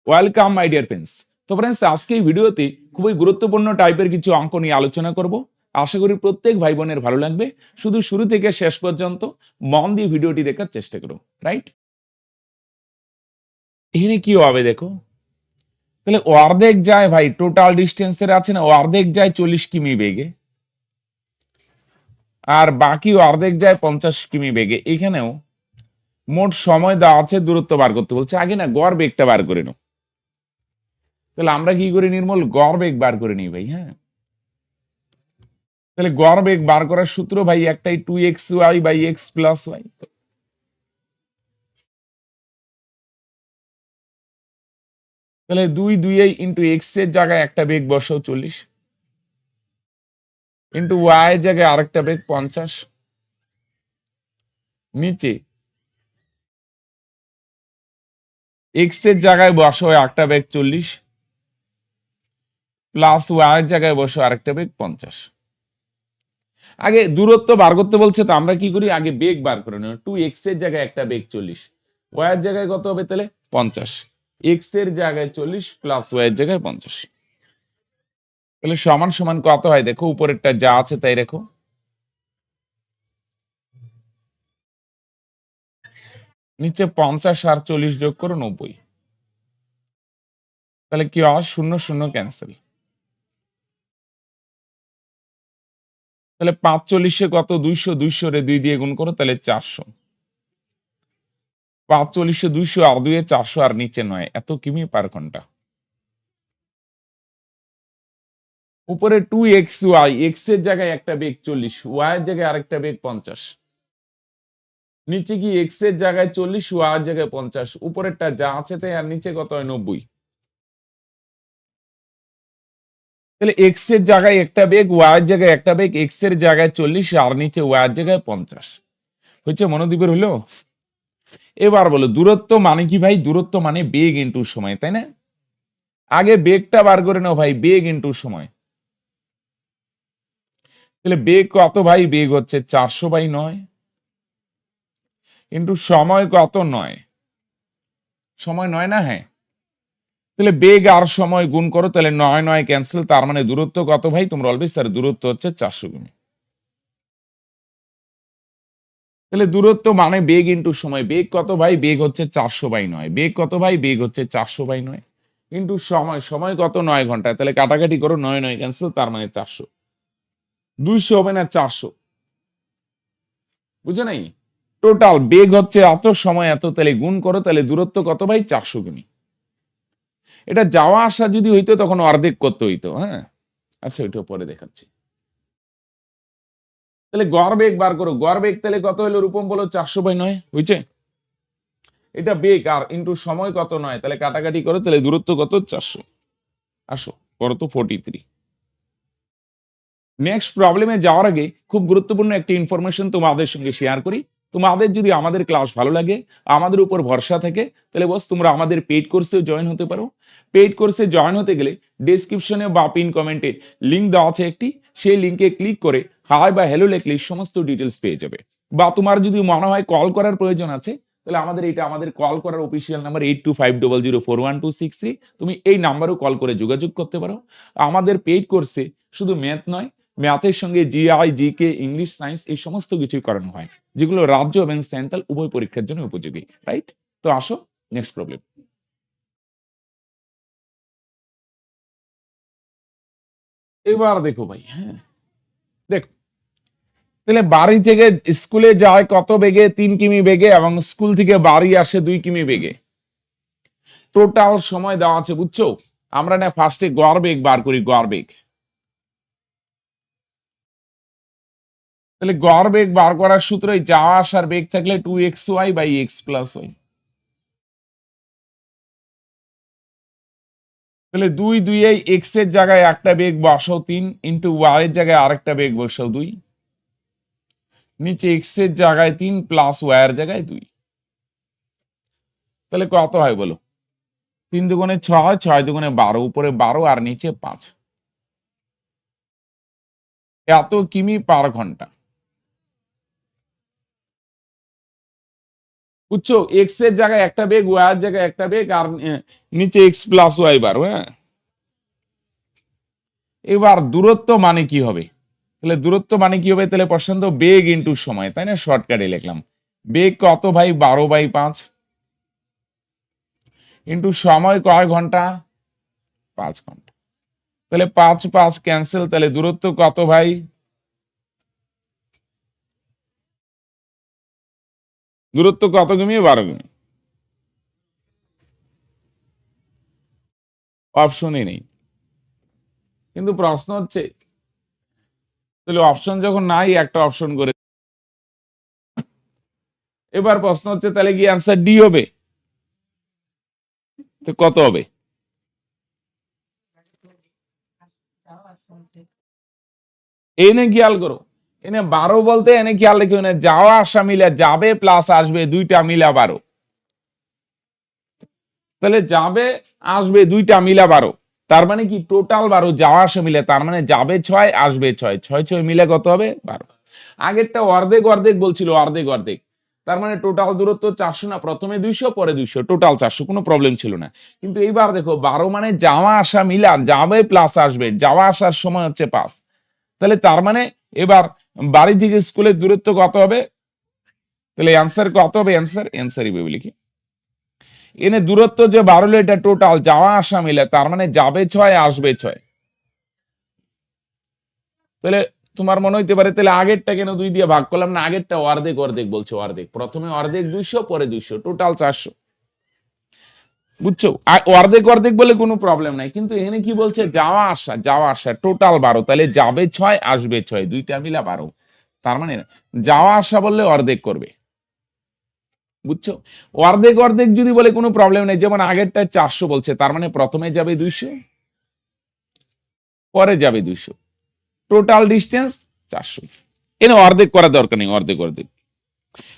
Welcome my dear friends. তো friends, আজকে এই ভিডিওতে খুবই গুরুত্বপূর্ণ টাইপের কিছু অঙ্ক নিয়ে আলোচনা করব। আশা করি প্রত্যেক ভাই বোনের ভালো লাগবে। শুধু শুরু থেকে শেষ পর্যন্ত মন দিয়ে ভিডিওটি দেখার চেষ্টা করো, রাইট? এখানে কি হবে দেখো, তাহলে অর্ধেক যায় ভাই, টোটাল ডিস্টেন্সের আছে না, অর্ধেক যায় 40 কিমি বেগে, আর বাকি অর্ধেক যায় 50 কিমি বেগে। এখানেও মোট সময় দেওয়া আছে, দূরত্ব বার করতে বলছে। আগে না গড় বেগটা বার করে নাও। তাহলে আমরা কি করি নির্মল, গড় বেগ বার করে নিই ভাই। হ্যাঁ, তাহলে গড় বেগ বার করার সূত্র ভাই একটাই, 2xy/x+y। তাহলে 2 ইন্টু এক্স এর জায়গায় একটা বেগ বসাও 40, ইন্টু ওয়াই এর জায়গায় আরেকটা বেগ 50, নিচে এক্স এর জায়গায় বসাও একটা বেগ 40, প্লাস ওয়াই এর জায়গায় বসাও আরেকটা বেগ 50। আগে দূরত্ব বার করতে বলছে, তো আমরা কি করি, আগে বেগ বার করে নেব। 2x এর জায়গায় একটা বেগ 40, ওয়াই এর জায়গায় কত হবে তাহলে 50, এক্স এর জায়গায় 40 প্লাস ওয়াই এর জায়গায় 50। তাহলে সমান সমান কত হয় দেখো, উপরেরটা যা আছে তাই রেখো, নিচে 50 আর 40 যোগ করো 90। তাহলে কি হয়, শূন্য শূন্য ক্যান্সেল। তাহলে 5 কত, 200, 200 রে 2 দিয়ে গুণ করো, তাহলে 400। 5 200 আর 2 400, আর নিচে 9, এত কিমি পার ঘন্টা। উপরে 2xy, এক্স এর জায়গায় একটা বেগ 40, ওয়াই এর জায়গায় আরেকটা বেগ 50, নিচে কি এক্স এর জায়গায় 40, ওয়াই এর জায়গায় 50, উপরেরটা যা আছে তাই, আর নিচে কত হয় 90। তাহলে এক্স এর জায়গায় একটা বেগ, ওয়াই এর জায়গায় একটা বেগ, এক্স এর জায়গায় 40 আর নিচে ওয়াই এর জায়গায় 50 হচ্ছে। মনোদ্বীপের হলো। এবার বলো দূরত্ব মানে কি ভাই, দূরত্ব মানে বেগ ইনটু সময়, তাই না? আগে বেগটা বার করে নাও ভাই, বেগ ইনটু সময়। তাহলে বেগ কত ভাই, বেগ হচ্ছে 400/9, ইনটু সময় কত 9, সময় 9 না? হ্যাঁ, তাহলে বেগ আর সময় গুণ করো, তাহলে 9 9 ক্যান্সেল, তার মানে দূরত্ব কত ভাই, তোমরা অলওয়েজ তার দূরত্ব হচ্ছে 400 কিমি। তাহলে দূরত্ব মানে বেগ ইনটু সময়, বেগ কত ভাই, বেগ হচ্ছে 400/9, বেগ কত ভাই, বেগ হচ্ছে 400/9, ইনটু সময়, সময় কত 9 ঘন্টা, তাহলে কাটাকাটি করো, 9 9 ক্যান্সেল, তার মানে 400। 200 হবে না 400, বুঝে নাই? টোটাল বেগ হচ্ছে এত, সময় এত, তাহলে গুণ করো, তাহলে দূরত্ব কত ভাই, 400 কিমি। এটা যাওয়া আসা যদি হইতো তখন অর্ধেক করতে হইতো। হ্যাঁ, আচ্ছা ওইটা পরে দেখাচ্ছি। তাহলে গড় বেগ বার করো, গড় বেগ তাহলে কত হলো রূপম বলো, 400/9 হইছে। এটা বেগ আর ইন্টু সময় কত 9, তাহলে কাটাকাটি করো, তাহলে দূরত্ব কত 400। আসো করো তো 43। নেক্সট প্রবলেমে যাওয়ার আগে খুব গুরুত্বপূর্ণ একটি ইনফরমেশন তোমাদের সঙ্গে শেয়ার করি। তোমাদের যদি আমাদের ক্লাস ভালো লাগে, আমাদের উপর ভরসা থাকে, তাহলে বস তোমরা আমাদের পেইড কোর্সে জয়েন হতে পারো। পেইড কোর্সে জয়েন হতে গেলে ডেসক্রিপশনে বা পিন কমেন্টে লিঙ্ক দেওয়া আছে একটি, সেই লিঙ্কে ক্লিক করে হাই বা হ্যালো লিখলে সমস্ত ডিটেলস পেয়ে যাবে। বা তোমার যদি মনে হয় কল করার প্রয়োজন আছে, তাহলে আমাদের কল করার অফিসিয়াল নাম্বার 8250041263। তুমি এই নাম্বারেও কল করে যোগাযোগ করতে পারো। আমাদের পেইড কোর্সে শুধু ম্যাথ নয়, ম্যাথের সঙ্গে জিআই, জিকে, ইংলিশ, সায়েন্স এই সমস্ত কিছুই করানো হয়, যেগুলো রাজ্য এবং সেন্ট্রাল উভয় পরীক্ষার জন্য উপযোগী, রাইট? তো আসো নেক্সট প্রবলেম। এবার দেখো ভাই, হ্যাঁ দেখো, তাহলে বাড়ি থেকে স্কুলে যায় কত বেগে, 3 কিমি বেগে, এবং স্কুল থেকে বাড়ি আসে 2 কিমি বেগে। টোটাল সময় দেওয়া আছে, বুঝছো? আমরা না ফার্স্টে গড় বেগ বার করি, গড় বেগ। তাহলে গড় বেগ বার করার সূত্র, যাওয়া আসার বেগ থাকলে 2xy/x+y। তাহলে 2 এই এক্স এর জায়গায় একটা বেগ বসাও 3, ইন্টু ওয়াই এর জায়গায় আরেকটা বেগ বসাও 2, নিচে এক্স এর জায়গায় 3 প্লাস ওয়াই এর জায়গায় 2। তাহলে কত হয় বলো, 3 দুগুণে 6, 6 দুগুণে 12, উপরে 12 আর নিচে 5, এত কিমি পার ঘন্টা। বুঝছো, এক্স এর জায়গায় একটা বেগ, ওয়াই এর জায়গায় একটা বেগ, আর নিচে এক্স প্লাস ওয়াই বার। হ্যাঁ, এবার দূরত্ব মানে কি হবে? তাহলে দূরত্ব মানে কি হবে? তাহলে প্রশ্ন বেগ ইন্টু সময়, তাই না? শর্টকাটে লিখলাম বেগ কত ভাই, 12/5 ইন্টু সময় কয় ঘন্টা, 5 ঘন্টা। তাহলে 5 5 ক্যান্সেল, তাহলে দূরত্ব কত ভাই? দূরত্ব কত কিমি? 12 কিমি। অপশনই নেই, কিন্তু প্রশ্ন হচ্ছে তাহলে অপশন যখন নাই, একটা অপশন করে। এবার প্রশ্ন হচ্ছে তাহলে কি অ্যান্সার ডি হবে? তো কত হবে? এনে খেয়াল করো, এনে 12 বলতে এনে খেয়াল রেখো, এনে যাওয়া আসা মিলে, যাবে প্লাস আসবে দুইটা মিলা 12। তাহলে যাবে আসবে দুইটা মিলা 12, তার মানে কি টোটাল 12, যাওয়া আসা মিলে, তার মানে যাবে 6 আসবে 6, 6 6 মিলে কত হবে? 12। আগেরটা অর্ধেক অর্ধেক বলছিল, অর্ধেক অর্ধেক, তার মানে টোটাল দূরত্ব 400 না, প্রথমে 200 পরে 200, টোটাল 400, কোনো প্রবলেম ছিল না। কিন্তু এইবার দেখো 12 মানে যাওয়া আসা মিলা, যাবে প্লাস আসবে, যাওয়া আসার সময় হচ্ছে 5। তাহলে তার মানে এবার বাড়ি থেকে স্কুলের দূরত্ব কত হবে? তাহলে অ্যান্সার কত হবে? অ্যান্সারই হবে লিখি। এনে দূরত্ব যে 12, এটা টোটাল যাওয়া আসা মিলে, তার মানে যাবে 6 আসবে 6। তাহলে তোমার মনে হইতে পারে তাহলে আগেরটা কেন 2 দিয়ে ভাগ করলাম না? আগেরটা অর্ধেক অর্ধেক বলছে, অর্ধেক, প্রথমে অর্ধেক 200 পরে 200, টোটাল 400। বুঝছো, অর্ধেক অর্ধেক বলে কোনো প্রবলেম নাই, কিন্তু এখানে কি বলছে? যাওয়া আসা, যাওয়া আসা টোটাল 12, তাহলে যাবে 6 আসবে 6, দুইটা মিলা 12। তার মানে যাওয়া আসা বললে অর্ধেক করবে। বুঝছো, অর্ধেক অর্ধেক যদি বলে কোনো প্রবলেম নেই, যেমন আগেরটা 400 বলছে, তার মানে প্রথমে যাবে 200 পরে যাবে 200, টোটাল ডিস্টেন্স 400। এখানে অর্ধেক করার দরকার নেই, অর্ধেক অর্ধেক।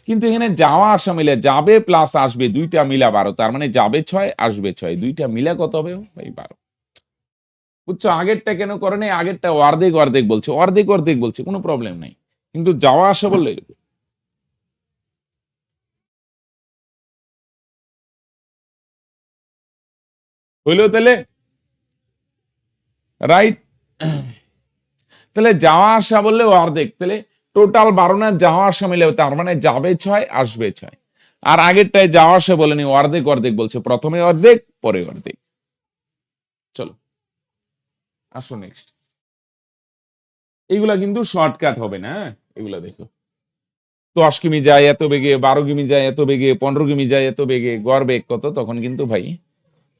কিন্তু এখানে যাওয়া আসা মিলে, যাবে প্লাস আসবে দুইটা মিলা 12, তার মানে যাবে 6 আসবে 6, দুইটা মিলা কত হবে ভাই? 12। বুঝছো, আগেরটা কেন করে নেই? আগেরটা অর্ধেক অর্ধেক বলছে, অর্ধেক অর্ধেক বলছে, কোনো প্রবলেম নাই, কিন্তু যাওয়া আসা বললে হইলো। তাহলে রাইট, তাহলে যাওয়া আসা বললে অর্ধেক, তাহলে টোটাল 12 না, যাওয়া আসা মিলে, তার মানে যাবে 6 আসবে 6। আর আগেরটায় যাওয়া আসা বলেনি, অর্ধেক অর্ধেক বলছে, প্রথমে অর্ধেক পরে অর্ধেক। চলো আসো নেক্সট। এইগুলা কিন্তু শর্টকাট হবে না, হ্যাঁ? এগুলা দেখো, 10 কিমি যায় এত বেগে, 12 কিমি যায় এত বেগে, 15 কিমি যায় এত বেগে, গড় বেগ কত, তখন কিন্তু ভাই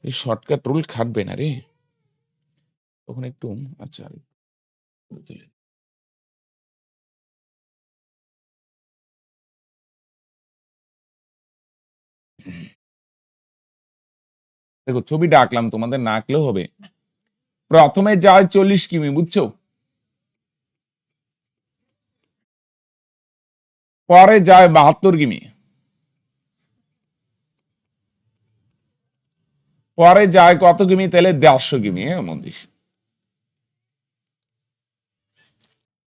এই শর্টকাট রুল খাটবে না রে, তখন একটু আচ্ছা তুলে। দেখো ছবিটা আঁকলাম, তোমাদের না আঁকলেও হবে। প্রথমে যায় 40 কিমি, বুঝছো, পরে যায় 72 কিমি, পরে যায় কত কিমি? তাহলে 150 কিমি। হ্যাঁ মন্দির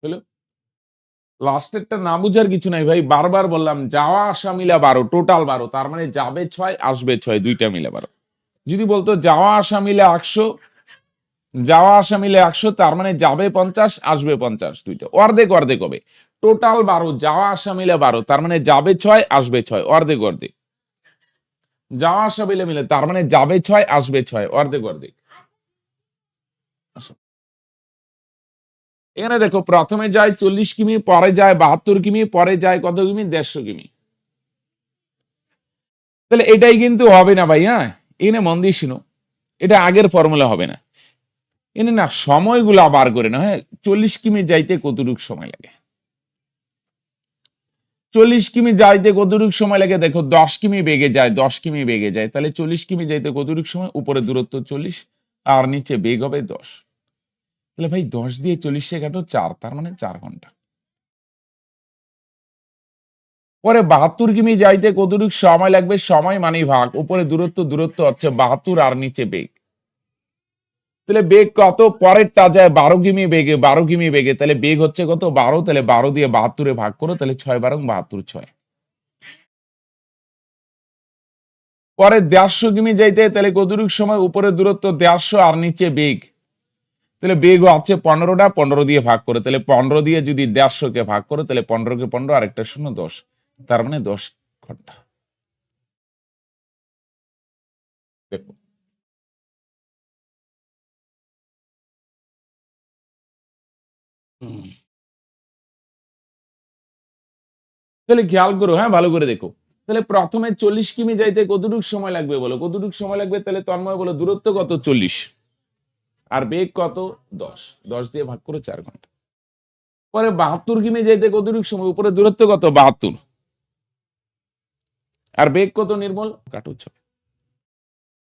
হলো। লাস্টেরটা না বুঝার কিছু নাই ভাই, বারবার বললাম যাওয়া আসা মিলা 12, টোটাল 12, তার মানে যাবে 6 আসবে 6, দুইটা মিলে 12। যদি বলতো যাওয়া আসা মিলে 100, যাওয়া আসা মিলে 100, তার মানে যাবে 50 আসবে 50, দুইটা অর্ধেক অর্ধেক হবে। টোটাল 12, যাওয়া আসা মিলে 12, তার মানে যাবে 6 আসবে 6, অর্ধেক অর্ধেক। যাওয়া আসা মিলে মিলে, তার মানে যাবে 6 আসবে 6, অর্ধেক অর্ধেক। আসো, এখানে দেখো প্রথমে যায় 40 কিমি, পরে যায় 72 কিমি, পরে যায় কত কিমি? 150 কিমি। তাহলে এটাই কিন্তু হবে না ভাই। হ্যাঁ, এখানে মন দিয়ে শুনো, এটা আগের ফর্মুলা হবে না। এনে না সময়গুলো বার করে না। হ্যাঁ, 40 কিমি যাইতে কতটুকু সময় লাগে? 40 কিমি যাইতে কতটুকু সময় লাগে? দেখো 10 কিমি বেগে যায়, 10 কিমি বেগে যায়, তাহলে 40 কিমি যাইতে কতটুকু সময়? উপরে দূরত্ব 40 আর নিচে বেগ হবে 10। তাহলে ভাই 10 দিয়ে 40 কাটো 4, তার মানে 4 ঘন্টা। পরে 72 কিমি যাইতে কতটুকু সময় লাগবে? সময় মানেই ভাগ, উপরে দূরত্ব, দূরত্ব হচ্ছে 72 আর নিচে বেগ। তাহলে বেগ কত? পরেরটা যায় 12 কিমি বেগে, 12 কিমি বেগে, তাহলে বেগ হচ্ছে কত? 12, তাহলে 12 দিয়ে 72 ভাগ করো, তাহলে 6 12 72, 6। পরে 150 কিমি যাইতে তাহলে কতটুক সময় উপরে দূরত্ব 150 আর নিচে বেগ, তাহলে বেগ হচ্ছে 15টা, 15 দিয়ে ভাগ করে, তাহলে 15 দিয়ে যদি 150 কে ভাগ করে তাহলে 15 কে 15 আর একটা শূন্য 10, তার মানে 10 ঘন্টা। দেখো তাহলে খেয়াল করো, হ্যাঁ ভালো করে দেখো। তাহলে প্রথমে 40 কিমি যাইতে কতটুক সময় লাগবে বলো, কতটুক সময় লাগবে? তাহলে তন্ময় বলো দূরত্ব কত? 40 আর বেগ কত? 10, 10 দিয়ে ভাগ করে 4 ঘন্টা। পরে 72 কিমি যাইতে কতটুক সময়? উপরে দূরত্ব কত? 72 আর বেগ কত? নির্মল কাটো 6।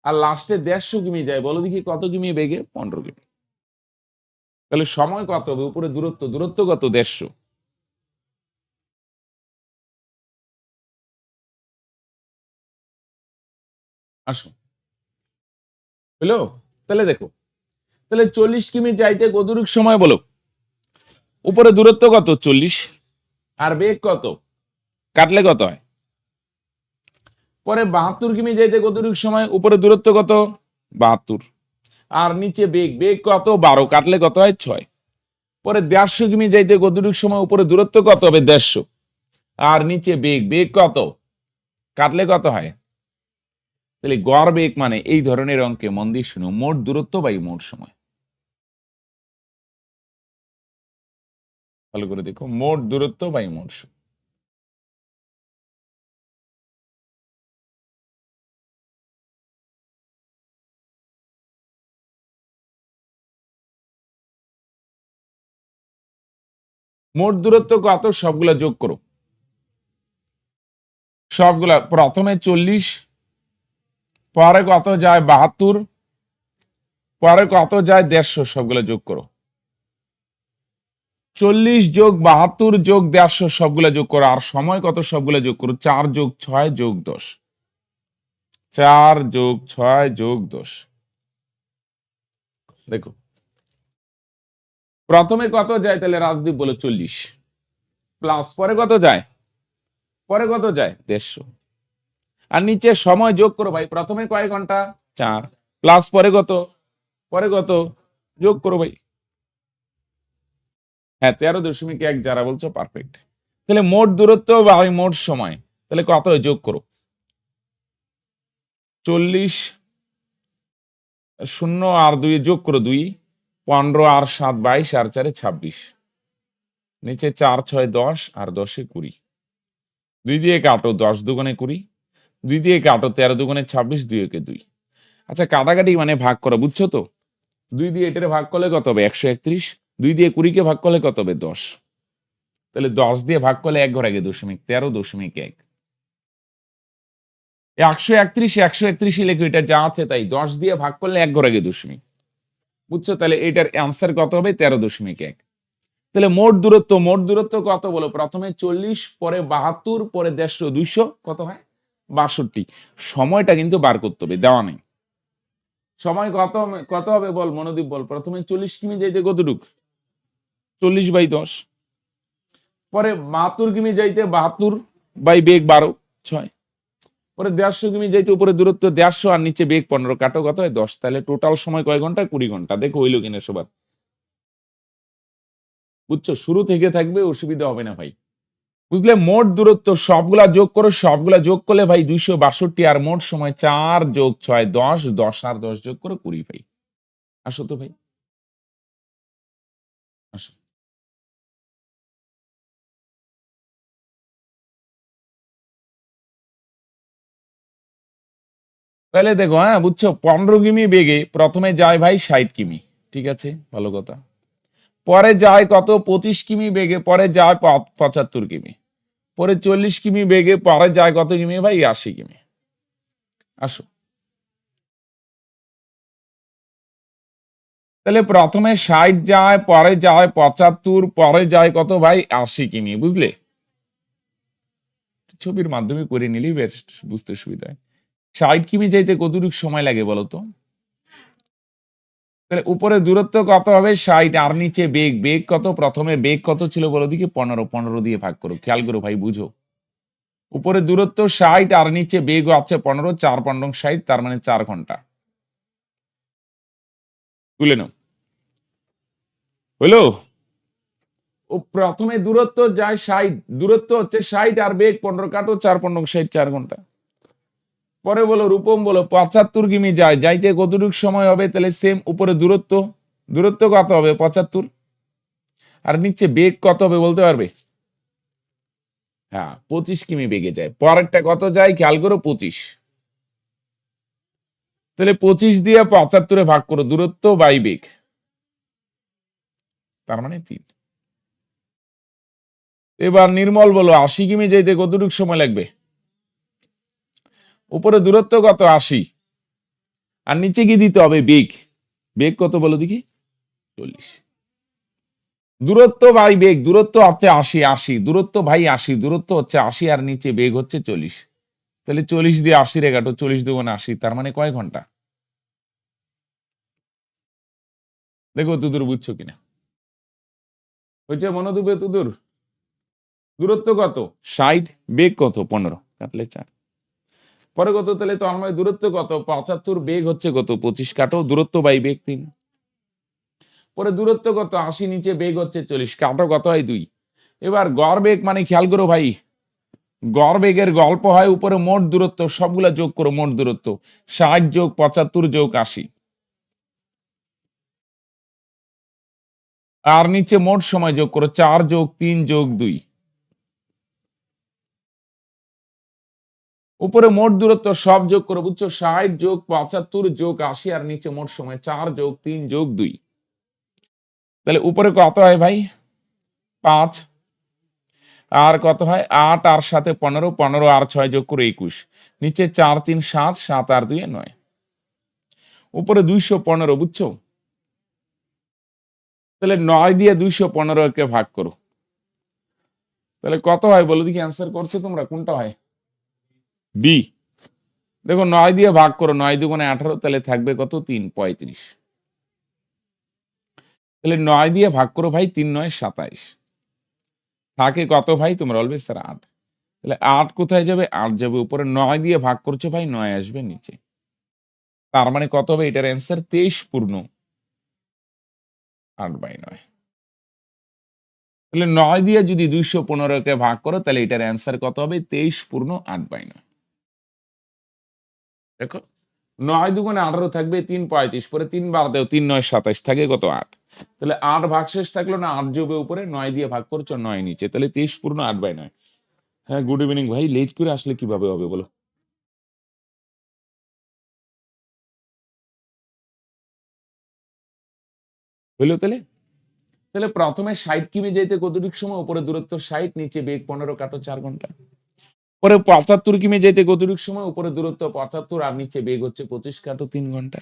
আর লাস্টে 150 কিমি যায়, বলো দেখি কত কিমি বেগে? 15 কিমি। তাহলে সময় কত হবে? উপরে দূরত্ব, দূরত্ব কত? 150। আসো হলো। তাহলে দেখো, তাহলে 40 কিমি যাইতে কতটুক সময় বলো? উপরে দূরত্ব কত? 40 আর বেগ কত? কাটলে কত হয়? পরে 72 কিমি যাইতে কতটুক সময়? উপরে দূরত্ব কত? 72 আর নিচে বেগ, বেগ কত? 12 কাটলে কত হয়? 6। পরে 150 কিমি যাইতে কতটুক সময়? উপরে দূরত্ব কত হবে? 150 আর নিচে বেগ, বেগ কত? কাটলে কত হয়? তাহলে গড় বেগ মানে এই ধরনের অঙ্কে মন দিয়ে শুনো, মোট দূরত্ব বাই মোট সময়। ভালো করে দেখো, মোট দূরত্ব বাই মোট সময়। মোট দূরত্ব কত? সবগুলা যোগ করো, সবগুলা। প্রথমে 40, পরে কত যায়? 72, পরে কত যায়? 150, সবগুলা যোগ করো। 40 যোগ 72 যোগ 150 সবগুলা যোগ করো। আর সময় কত? সবগুলা যোগ করো। 4 যোগ 6 যোগ 10, 4 যোগ 6 যোগ 10। দেখো প্রথমে কত যায়? তাহলে রাজদীপ বলে 40 প্লাস পরে কত যায়? পরে কত যায়? 150 আর নিচে সময় যোগ করো ভাই। প্রথমে কয় ঘন্টা? 4 প্লাস পরে কত? পরে কত? যোগ করো ভাই। হ্যাঁ 13.1 যারা বলছো পারফেক্ট। তাহলে মোট দূরত্ব বাই মোট সময়, তাহলে কত হয়? যোগ করো। 40 শূন্য আর 2 যোগ করো 2, 15 আর 7 22 আর 4 26, নিচে 4 6 10 আর 10 20, 2 দিয়ে কাটো, 10 দুগুণে 20, 2 দিয়ে কাটো, 13 দুগুণে 26, 2 একে 2। আচ্ছা কাটাকাটি মানে ভাগ করো, বুঝছো তো? 2 দিয়ে এটারে ভাগ করলে কত হবে? 131। 2 দিয়ে 20 কে ভাগ করলে কত হবে? 10। তাহলে 10 দিয়ে ভাগ করলে 1 ঘর আগে 13.1। 131 131 লিখো, এটা যা আছে তাই। 10 দিয়ে ভাগ করলে 1 ঘর আগে দশমিক, বুঝছো? তাহলে এটার অ্যান্সার কত হবে? 13.1। তাহলে মোট দূরত্ব, মোট দূরত্ব কত বলো? প্রথমে 40, পরে 72, পরে 150, 200 কত হয়? 62। সময়টা কিন্তু বার করতে হবে, দেওয়া নেই। সময় কত কত হবে বল মনোদীপ বল। প্রথমে 40 কিমি যাইতে কতটুক? 40 বাই 10। পরে 72 কিমি যাইতে 72 বাই বেগ 12 6। পরে 150 কিমি যাইতে উপরে দূরত্ব 150 আর নিচে বেগ 15, কাটো কত হয়? 10। তাহলে টোটাল সময় কয় ঘন্টা? 20 ঘন্টা। দেখো হইলো কিনা সবার, বুঝছো? শুরু থেকে থাকবে, অসুবিধা হবে না ভাই। বুঝলে? মোট দূরত্ব সবগুলা যোগ করো, সবগুলা যোগ করলে ভাই 262 আর মোট সময় 4 যোগ 6 10, 10 আর 10 যোগ করো 20 ভাই। আসো তো ভাই, আসো। তাহলে দেখো, হ্যাঁ বুঝছো, 15 কিমি বেগে প্রথমে যায় ভাই 60 কিমি, ঠিক আছে ভালো কথা। পরে যায় কত? 25 কিমি বেগে, পরে যায় 75 কিমি, পরে 40 কিমি বেগে, পরে যায় কত কিমি ভাই? 80 কিমি। আসো, তাহলে প্রথমে 60 যায়, পরে যায় 75, পরে যায় কত ভাই? 80 কিমি, বুঝলে? ছবির মাধ্যমে করে নিলেই বেশ বুঝতে সুবিধা হয়। 60 কিমি যাইতে কতটুকু সময় লাগে বলো তো? তাহলে উপরে দূরত্ব কত হবে? 60 আর নিচে বেগ, বেগ কত? প্রথমে বেগ কত ছিল বলো দিকে? 15, 15 দিয়ে ভাগ করো। খেয়াল করো ভাই, বুঝো। উপরে দূরত্ব 60 আর নিচে বেগ আছে 15, 4 পনেরো 60, তার মানে 4 ঘন্টা। তুলে নাও। হলো? ও প্রথমে দূরত্ব যায় 60, দূরত্ব হচ্ছে 60 আর বেগ 15 কাটো, 4 15 60, 4 ঘন্টা। পরে বলো রূপম বলো 75 কিমি যায়, যাইতে কতটুকু সময় হবে? তাহলে সেম উপরে দূরত্ব, দূরত্ব কত হবে? 75। আর নিচে বেগ কত হবে বলতে পারবে? হ্যাঁ, 25 কিমি বেগে যায়। পরেরটা কত যায় খেয়াল করো, 25। তাহলে 25 দিয়ে 75 ভাগ করো, দূরত্ব বাই বেগ, তার মানে 3। এবার নির্মল বলো 80 কিমি যাইতে কতটুকু সময় লাগবে? উপরে দূরত্ব কত? 80, আর নিচে কি দিতে হবে? বেগ। বেগ কত বলো দেখি? 40। দূরত্ব বাই বেগ, দূরত্ব হচ্ছে 80, 80 দূরত্ব ভাই 80, দূরত্ব হচ্ছে 80 আর নিচে বেগ হচ্ছে 40। তাহলে 40 দিয়ে 80 রে কাটো, 40 দুগুণে 80, তার মানে কয় ঘন্টা? দেখো তুদুর বুঝছো কিনা। হচ্ছে মনোদুবে তুদুর? দূরত্ব কত? 60, বেগ কত? 15, কাটলে 4। পরে কত? তাহলে তো আমার দূরত্ব কত? 75, বেগ হচ্ছে কত? 25, কাটো, দূরত্ব বাই বেগ 3। পরে দূরত্ব কত? 80, নিচে বেগ হচ্ছে 40, কাটো, কত হয়? 2। এবার গড় বেগ মানে খেয়াল করো ভাই, গড় বেগের গল্প হয় উপরে মোট দূরত্ব, সবগুলা যোগ করো, মোট দূরত্ব 60 যোগ 75 যোগ 80, আর নিচে মোট সময় যোগ করো 4 যোগ 3 যোগ 2। উপরে মোট দূরত্ব সব যোগ করো, বুঝছো? 60 যোগ 75 যোগ 80, আর নিচে মোট সময় 4 যোগ 3 যোগ 2। তাহলে উপরে কত হয় ভাই? 5, আর কত হয়? 8 আর সাথে 15, 15 আর 6 যোগ করে 21, নিচে 4 3 7, 7 আর 2 9। উপরে 215, বুঝছো? তাহলে 9 দিয়ে 215 কে ভাগ করো, তাহলে কত হয় বলো দেখি? অ্যান্সার করছো তোমরা, কোনটা হয়? বি। দেখো 9 দিয়ে ভাগ করো, 9 দুগুণে 18, তাহলে থাকবে কত? 3 35। তাহলে 9 দিয়ে ভাগ করো ভাই, 3 9 27, থাকে কত ভাই? তোমরা বলবে স্যার 8। তাহলে 8 কোথায় যাবে? 8 যাবে উপরে, 9 দিয়ে ভাগ করছো ভাই, 9 আসবে নিচে, তার মানে কত হবে? এটার অ্যান্সার 23 পূর্ণ 8/9। তাহলে 9 দিয়ে যদি 215 কে ভাগ করো, তাহলে এটার অ্যান্সার কত হবে? 23 পূর্ণ 8/9। দেখো 9 দুগুণে 18 থাকবে 3 35, পরে 3 বার দেও, 3 9 27, থাকে কত? 8। তাহলে 8 ভাগশেষ থাকলো না, 8 যোগে উপরে, 9 দিয়ে ভাগ করছো, 9 নিচে, তাহলে 23 পূর্ণ 8/9। হ্যাঁ, গুড ইভিনিং ভাই। লেট করে আসলে কিভাবে হবে বলো? হইলো তাহলে? তাহলে প্রথমে 60 কিমি যাইতে কতটুকু সময়? উপরে দূরত্ব 60, নিচে বেগ 15, কাটো 4 ঘন্টা। পরে 75 কিমি যাইতে কতটুকু সময়? উপরে দূরত্ব 75 আর নিচে বেগ হচ্ছে 25, কাটো 3 ঘন্টা।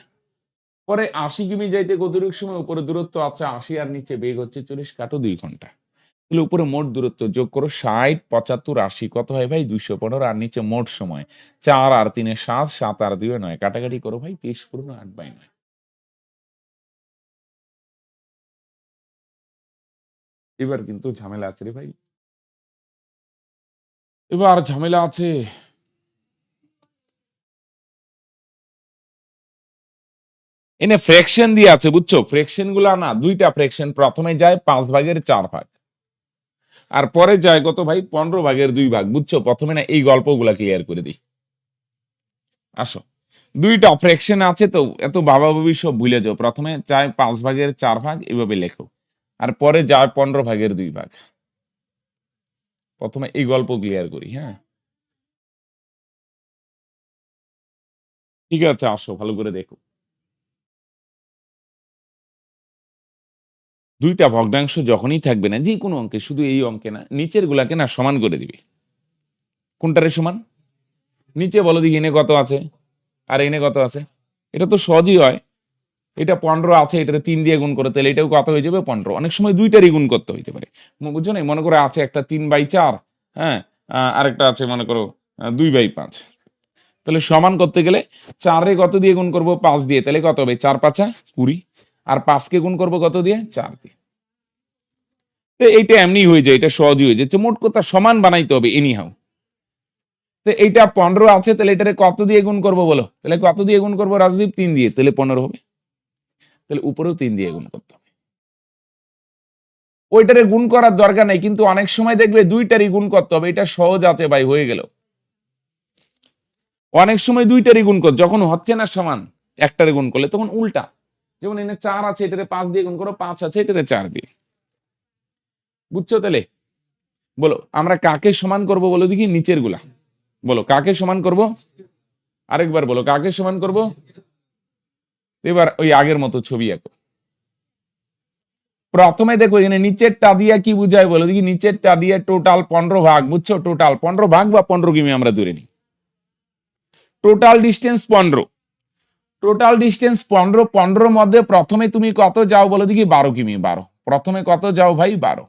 পরে 80 কিমি যাইতে কতটুকু সময়? উপরে দূরত্ব আছে 80 আর নিচে বেগ হচ্ছে 40, কাটো 2 ঘন্টা। তাহলে উপরে মোট দূরত্ব যোগ করো, 60 75 80, কত হয় ভাই? 215, আর নিচে মোট সময় 4 আর 3 7, 7 আর 2 9, কাটাকাটি করো ভাই, 23 পূর্ণ 8/9। এবার কিন্তু ঝামেলা আছে রে ভাই, এবার ঝামেলা আছে। এনে ফ্র্যাকশন দিয়ে আছে, বুঝছো? ফ্র্যাকশন গুলা না, দুইটা ফ্র্যাকশন, প্রথমে যায় 5/4 আর পরে যায় কত ভাই? 15/2, বুঝছো? প্রথমে না এই গল্পগুলা ক্লিয়ার করে দিই, আসো। দুইটা ফ্র্যাকশন আছে তো, এত বাবাবাবি সব ভুলে যাও। প্রথমে চায় 5/4, এভাবে লেখো, আর পরে যায় 15/2। প্রথমে এই গল্প ক্লিয়ার করি, হ্যাঁ? ঠিক আছে, আসো ভালো করে দেখো। দুইটা ভগ্নাংশ যখনই থাকবে না, যে কোনো অঙ্কে, শুধু এই অঙ্কে না, নিচের গুলাকে না সমান করে দিবে। কোনটারে সমান? নিচে বলো দেখি, এনে কত আছে আর এনে কত আছে? এটা তো সহজই হয়। এটা 15 আছে, এটা 3 দিয়ে গুণ করো, তাহলে এটাও কত হয়ে যাবে? 15। অনেক সময় দুইটারই গুণ করতে হইতে পারে, বুঝছো না? মনে করো আছে একটা 3/4, হ্যাঁ, আরেকটা আছে মনে করো 2/5। তাহলে সমান করতে গেলে 4 রে কত দিয়ে গুণ করব? 5 দিয়ে, তাহলে কত হবে? 4 5 20, আর 5 কে গুণ করব কত দিয়ে? 4 দিয়ে। তো এইটা এমনি হয়ে যায়, এটা সহজই হয়ে যাচ্ছে। মোট কথা সমান বানাইতে হবে এনি হাউ। তো এইটা 15 আছে, তাহলে এটারে কত দিয়ে গুণ করবো বলো? তাহলে কত দিয়ে গুণ করবো রাজদীপ? 3 দিয়ে, তাহলে 15 হবে। তাহলে উপরেও 3 দিয়ে গুণ করতে হবে। ওইটারে গুণ করার দরকার নেই, কিন্তু অনেক সময় দেখবে দুইটারই গুণ করতে হবে। এটা সহজ আছে ভাই, হয়ে গেল। অনেক সময় দুইটারই গুণ কর, যখন হচ্ছে না সমান একটারে গুণ করলে তখন উল্টা। যেমন এখানে 4 আছে, এটারে 5 দিয়ে গুণ করো, 5 আছে এটারে 4 দিয়ে। বুঝছো? তাহলে বলো আমরা কাকে সমান করব বলো দেখি? নিচের গুলা বলো, কাকে সমান করব? আরেকবার বলো, কাকে সমান করব? এবার ওই আগের মতো ছবি আঁকো। প্রথমে দেখো এখানে নিচের টা দিয়া কি বুঝায় বলো দেখি? নিচের টা দিয়ে টোটাল 15 ভাগ, বুঝছো? টোটাল 15 ভাগ বা 15 কিমি আমরা ধরে নিই। টোটাল ডিস্টেন্স 15, টোটাল ডিস্টেন্স 15, 15 মধ্যে প্রথমে তুমি কত যাও বলো দেখি? 12 কিমি। 12 প্রথমে কত যাও ভাই? 12।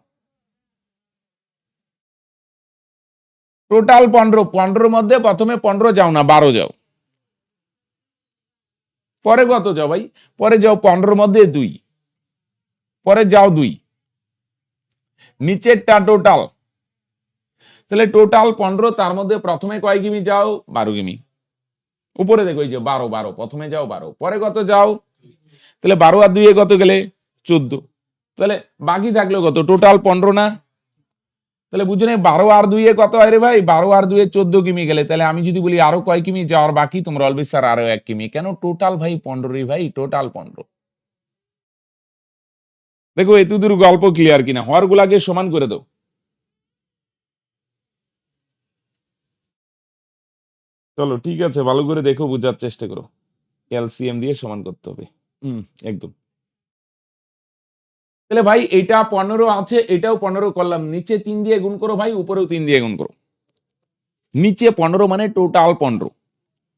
টোটাল 15, 15 মধ্যে প্রথমে 15 যাও না, 12 যাও। পরে কত যাও ভাই? পরে যাও 15 মধ্যে 2, পরে যাও 2, নিচেরটা টোটাল। তাহলে টোটাল 15, তার মধ্যে প্রথমে কয় কিমি যাও? 12 কিমি। উপরে দেখো এই যে 12, 12 প্রথমে যাও 12, পরে কত যাও? তাহলে 12 আর 2 এ কত গেলে? 14। তাহলে বাকি থাকলো কত? টোটাল 15 না? তাহলে বুঝে নেই 12 আর 2 এ কত হয় রে ভাই? 12 আর 2 এ 14 কিমি গেলে। তাহলে আমি যদি বলি আরো কয় কিমি যাওয়ার বাকি, তোমরা বলবে স্যার আরো 1 কিমি। কেন? টোটাল ভাই 15 রে ভাই, টোটাল 15। দেখো এতদূর গল্প ক্লিয়ার কিনা? হর গুলাকে সমান করে দাও। চলো ঠিক আছে, ভালো করে দেখো, বোঝার চেষ্টা করো। ক্যালসিয়াম দিয়ে সমান করতে হবে। একদম। তাহলে ভাই এটা 15 আছে, এটাও 15 করলাম। নিচে 3 দিয়ে গুণ করো ভাই, উপরেও 3 দিয়ে গুণ করো। নিচে 15 মানে টোটাল 15।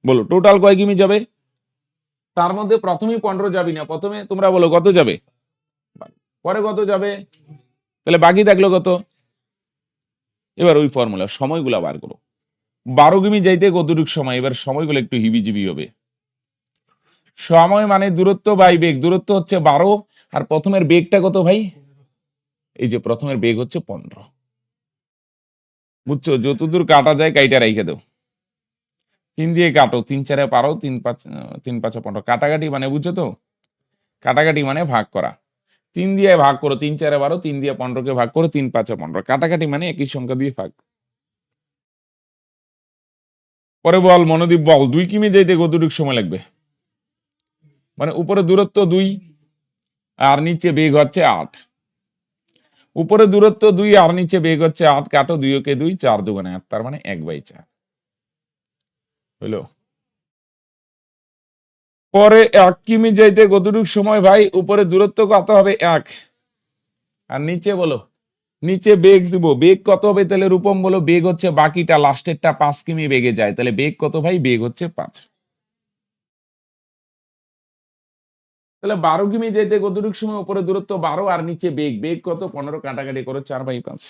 বলো টোটাল কয় কিমি যাবে? তার মধ্যে প্রথমেই 15 যাবি না, প্রথমে তোমরা বলো কত যাবে? পরে কত যাবে? তাহলে বাকি থাকলো কত? এবার ওই ফর্মুলা সময়গুলা বার করো। 12 কিমি যাইতে কতটুকু সময়? এবার সময়গুলো একটু হিবিজিবি হবে। সময় মানে দূরত্ব বাই বেগ। দূরত্ব হচ্ছে 12, আর প্রথমের বেগটা কত ভাই? এই যে প্রথমের বেগ হচ্ছে 15। বুঝছো? যতদূর কাটা যায় কাইটা রাইখে দাও। 3 দিয়ে কাটো, 3 4 12, 3 5 15। কাটাকাটি মানে বুঝছো তো? কাটাকাটি মানে ভাগ করা। 3 দিয়ে ভাগ করো, 3 4 12, 3 দিয়ে 15 কে ভাগ করো, 3 5 15। কাটাকাটি মানে একই সংখ্যা দিয়ে ভাগ। পরে বল মনোদীপ, বল 2 কিমি যাইতে কতটুকু সময় লাগবে? মানে উপরে দূরত্ব 2 আর নিচে বেগ হচ্ছে 8। উপরে দূরত্ব 2 আর নিচে বেগ হচ্ছে 8, কাটো 2 কে 2, 4 দুগুণে 8, তার মানে 1/4 হলো। পরে 1 কিমি যাইতে কতটুকু সময় ভাই? উপরে দূরত্ব কত হবে? 1, আর নিচে বলো, নিচে বেগ দিব, বেগ কত হবে? তাহলে রূপম বলো, বেগ হচ্ছে বাকিটা লাস্টেরটা 5 কিমি বেগে যায়, তাহলে বেগ কত ভাই? বেগ হচ্ছে 5। তাহলে 12 কিমি যেতে কতটুকু সময়? উপরে দূরত্ব 12 আর নিচে বেগ, বেগ কত? 15। কাটাকাটি করো, 4/5।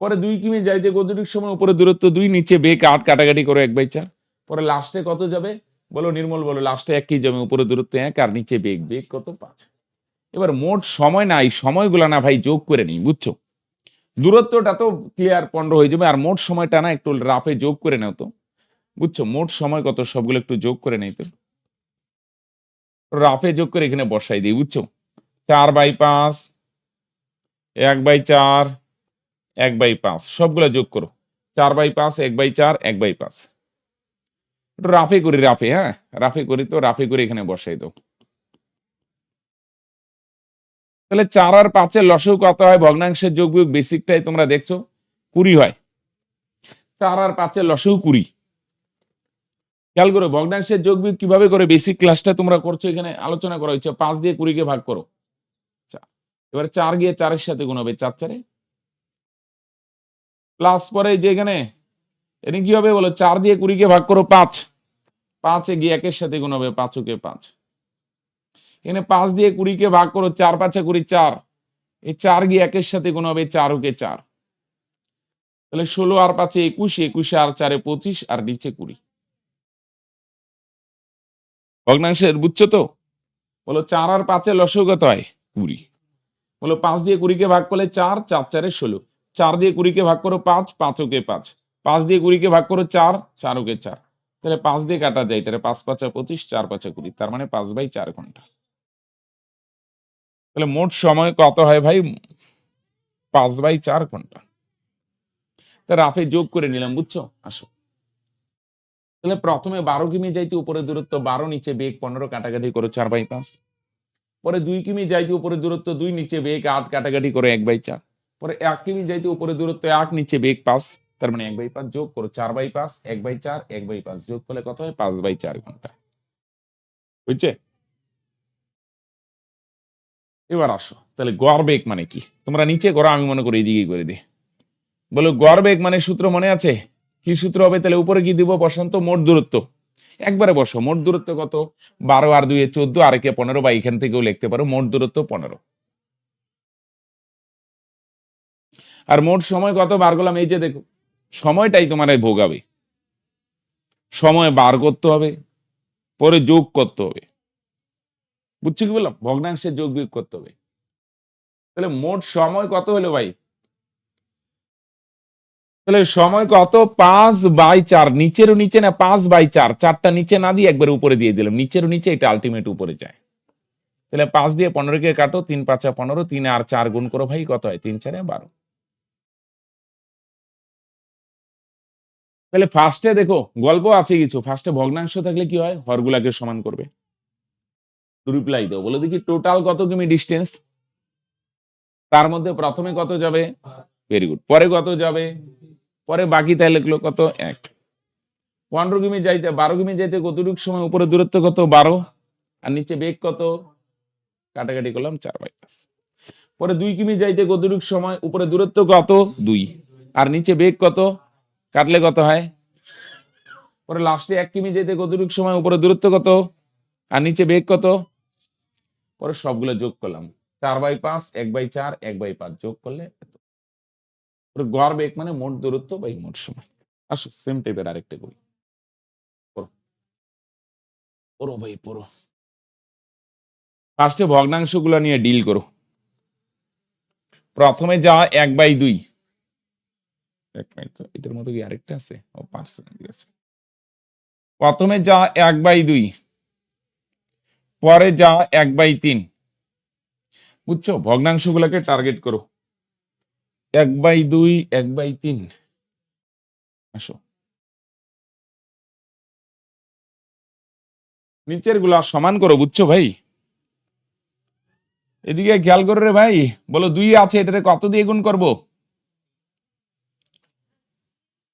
পরে 2 কিমি যাইতে কতটুকু সময়? উপরে দূরত্ব 2, নিচে বেগ 8, কাটাকাটি করো 1/4। পরে লাস্টে কত যাবে বলো? নির্মল বলো, লাস্টে 1 কি যাবে? উপরে দূরত্ব 1 আর নিচে বেগ, বেগ কত? 5। এবার মোট সময় নাই, সময়গুলা না ভাই যোগ করে নিই, বুঝছো? দূরত্বটা তো ক্লিয়ার 15 হয়ে যাবে, আর মোট সময়টা না একটু রাফে যোগ করে নাও তো। বুঝছো? মোট সময় কত সবগুলো একটু যোগ করে নেই তো, রাফে যোগ করে এখানে বসাই দিই। বুঝছো? 4/5, 1/4, 1/5 সবগুলো যোগ করো। 4/5, 1/4, 1/5। একটু রাফে করি, রাফে, হ্যাঁ রাফে করি তো, রাফে করে এখানে বসাই দাও। তাহলে 4 আর 5 এর লসাগু কত হয়? ভগ্নাংশের যোগ বিয়োগ বেসিকটাই তোমরা দেখছো, 20 হয়। 4 আর 5 এর লসাগু 20। খেয়াল করো ভগ্নাংশের যোগ বিয়োগ কিভাবে করে, বেসিক ক্লাসটা তোমরা করছো, এখানে আলোচনা করা হচ্ছে। 5 দিয়ে 20 কে ভাগ করো। এবার 4 গিয়ে 4 এর সাথে গুণ হবে, 4 4 প্লাস, পরে যে এখানে এটা কি হবে বলো? 4 দিয়ে 20 কে ভাগ করো 5, 5 এ গিয়ে 1 এর সাথে গুণ হবে, 5 কে 5। এখানে 5 দিয়ে 20 কে ভাগ করো, 4 5 20, 4, এই 4 গিয়ে 1 এর সাথে গুণ হবে, 4 কে 4। তাহলে 16 আর 5 21, 21 আর 4 25, আর নিচে 20। ভগ্নাংশের বুঝছো তো? বলো 4 আর 5 এর লসাগু কত হয়? 20। বলো 5 দিয়ে 20 কে ভাগ করলে 4, 4 4 16। 4 দিয়ে 20 কে ভাগ করো 5, 5 কে 5। 5 দিয়ে 20 কে ভাগ করো 4, 4 ওকে 4, তাহলে 5 দিয়ে কাটা যায়, এটারে 5 5 25, 4 5 20, তার মানে 5/4 ঘন্টা। তাহলে মোট সময় কত হয় ভাই? 5/4 ঘন্টা। তা রাফে যোগ করে নিলাম, বুঝছো? আসো, তাহলে প্রথমে 12 কিমি যাইতে উপরে দূরত্ব 12, নিচে বেগ 15, কাটাকাটি করো 4/5। পরে 2 কিমি যাইতে উপরে দূরত্ব 2, নিচে বেগ 8, কাটাকাটি করো 1/4। পরে 1 কিমি যাইতে উপরে দূরত্ব 1, নিচে বেগ 5, তার মানে 1/5, যোগ করো 4/5, 1/4, 1/5, যোগ করলে কত হয়? 5/4 ঘন্টা। বুঝছে? এবার আসো, তাহলে গড় বেগ মানে কি? তোমরা নিচে করো, আমি মনে করি এদিকে করে দিই। বলো গড় বেগ মানে সূত্র মনে আছে? কি সূত্র হবে? তাহলে উপরে কি দিব? বসান্ত মোট দূরত্ব। একবারে বসো, মোট দূরত্ব কত? 12 আর 2 14, আর একে 15, বা এখান থেকেও লিখতে পারো মোট দূরত্ব 15। আর মোট সময় কত বার করলাম? এই যে দেখো, সময়টাই তোমার ভোগাবে। সময় বার করতে হবে, পরে যোগ করতে হবে। বুঝছো কি বললাম? ভগ্নাংশের যোগ বিয়োগ করতে হবে। তাহলে মোট সময় কত হলো ভাই? তাহলে সময় কত? 5/4। নিচেরও নিচে না, 5/4, 4টা নিচে না দিয়ে একবার উপরে দিয়ে দিলাম, নিচেরও নিচে, এটা আলটিমেট উপরে যায়। তাহলে 5 দিয়ে 15 কে কাটো, 3 5 15, 3 আর 4 গুণ করো ভাই, কত হয়? 3 4 12। তাহলে ফার্স্টে দেখো, গল্প আছে কিছু। ফার্স্টে ভগ্নাংশ থাকলে কি হয়? হরগুলাকে সমান করবে। রিপ্লাই দাও, বলে দেখি টোটাল কত কিমি ডিস্টেন্স? তার মধ্যে প্রথমে কত যাবে? Very good. পরে কত যাবে? পরে বাকি তাই লিখলো কত? 1। 15 কিমি যাইতে 12 কিমি যাইতে কতটুকু সময়? উপরে দূরত্ব কত? 12, আর নিচে বেগ কত? কাটাকাটি করলাম 4/5। পরে 2 কিমি যাইতে কতটুকু সময়? উপরে দূরত্ব কত? 2, আর নিচে বেগ কত? কাটলে কত হয়? পরে লাস্টে 1 কিমি যাইতে কতটুকু সময়? উপরে দূরত্ব কত, আর নিচে বেগ কত? পরে সবগুলো যোগ করলাম, 4/5, 1/4, 1/5, যোগ করলে গড় বেগ মানে মোট দূরত্ব বাই মোট সময়। আসো সেম টাইপের আরেকটা করি। পড়ো, পড়ো ভাই পড়ো। ফার্স্টে ভগ্নাংশ গুলো নিয়ে ডিল করো। প্রথমে যা 1/2, এটার মতো কি আরেকটা আছে? ও পার্সেন্ট আছে। প্রথমে যা 1/2, পরে যা 1/3। বুঝছো? ভগ্নাংশ গুলাকে টার্গেট করো। 1/2, 1/3। আসো, নিচের গুলা সমান করো। বুঝছো ভাই? এদিকে খেয়াল করো রে ভাই। বলো 2 আছে, এটারে কত দিয়ে গুণ করব?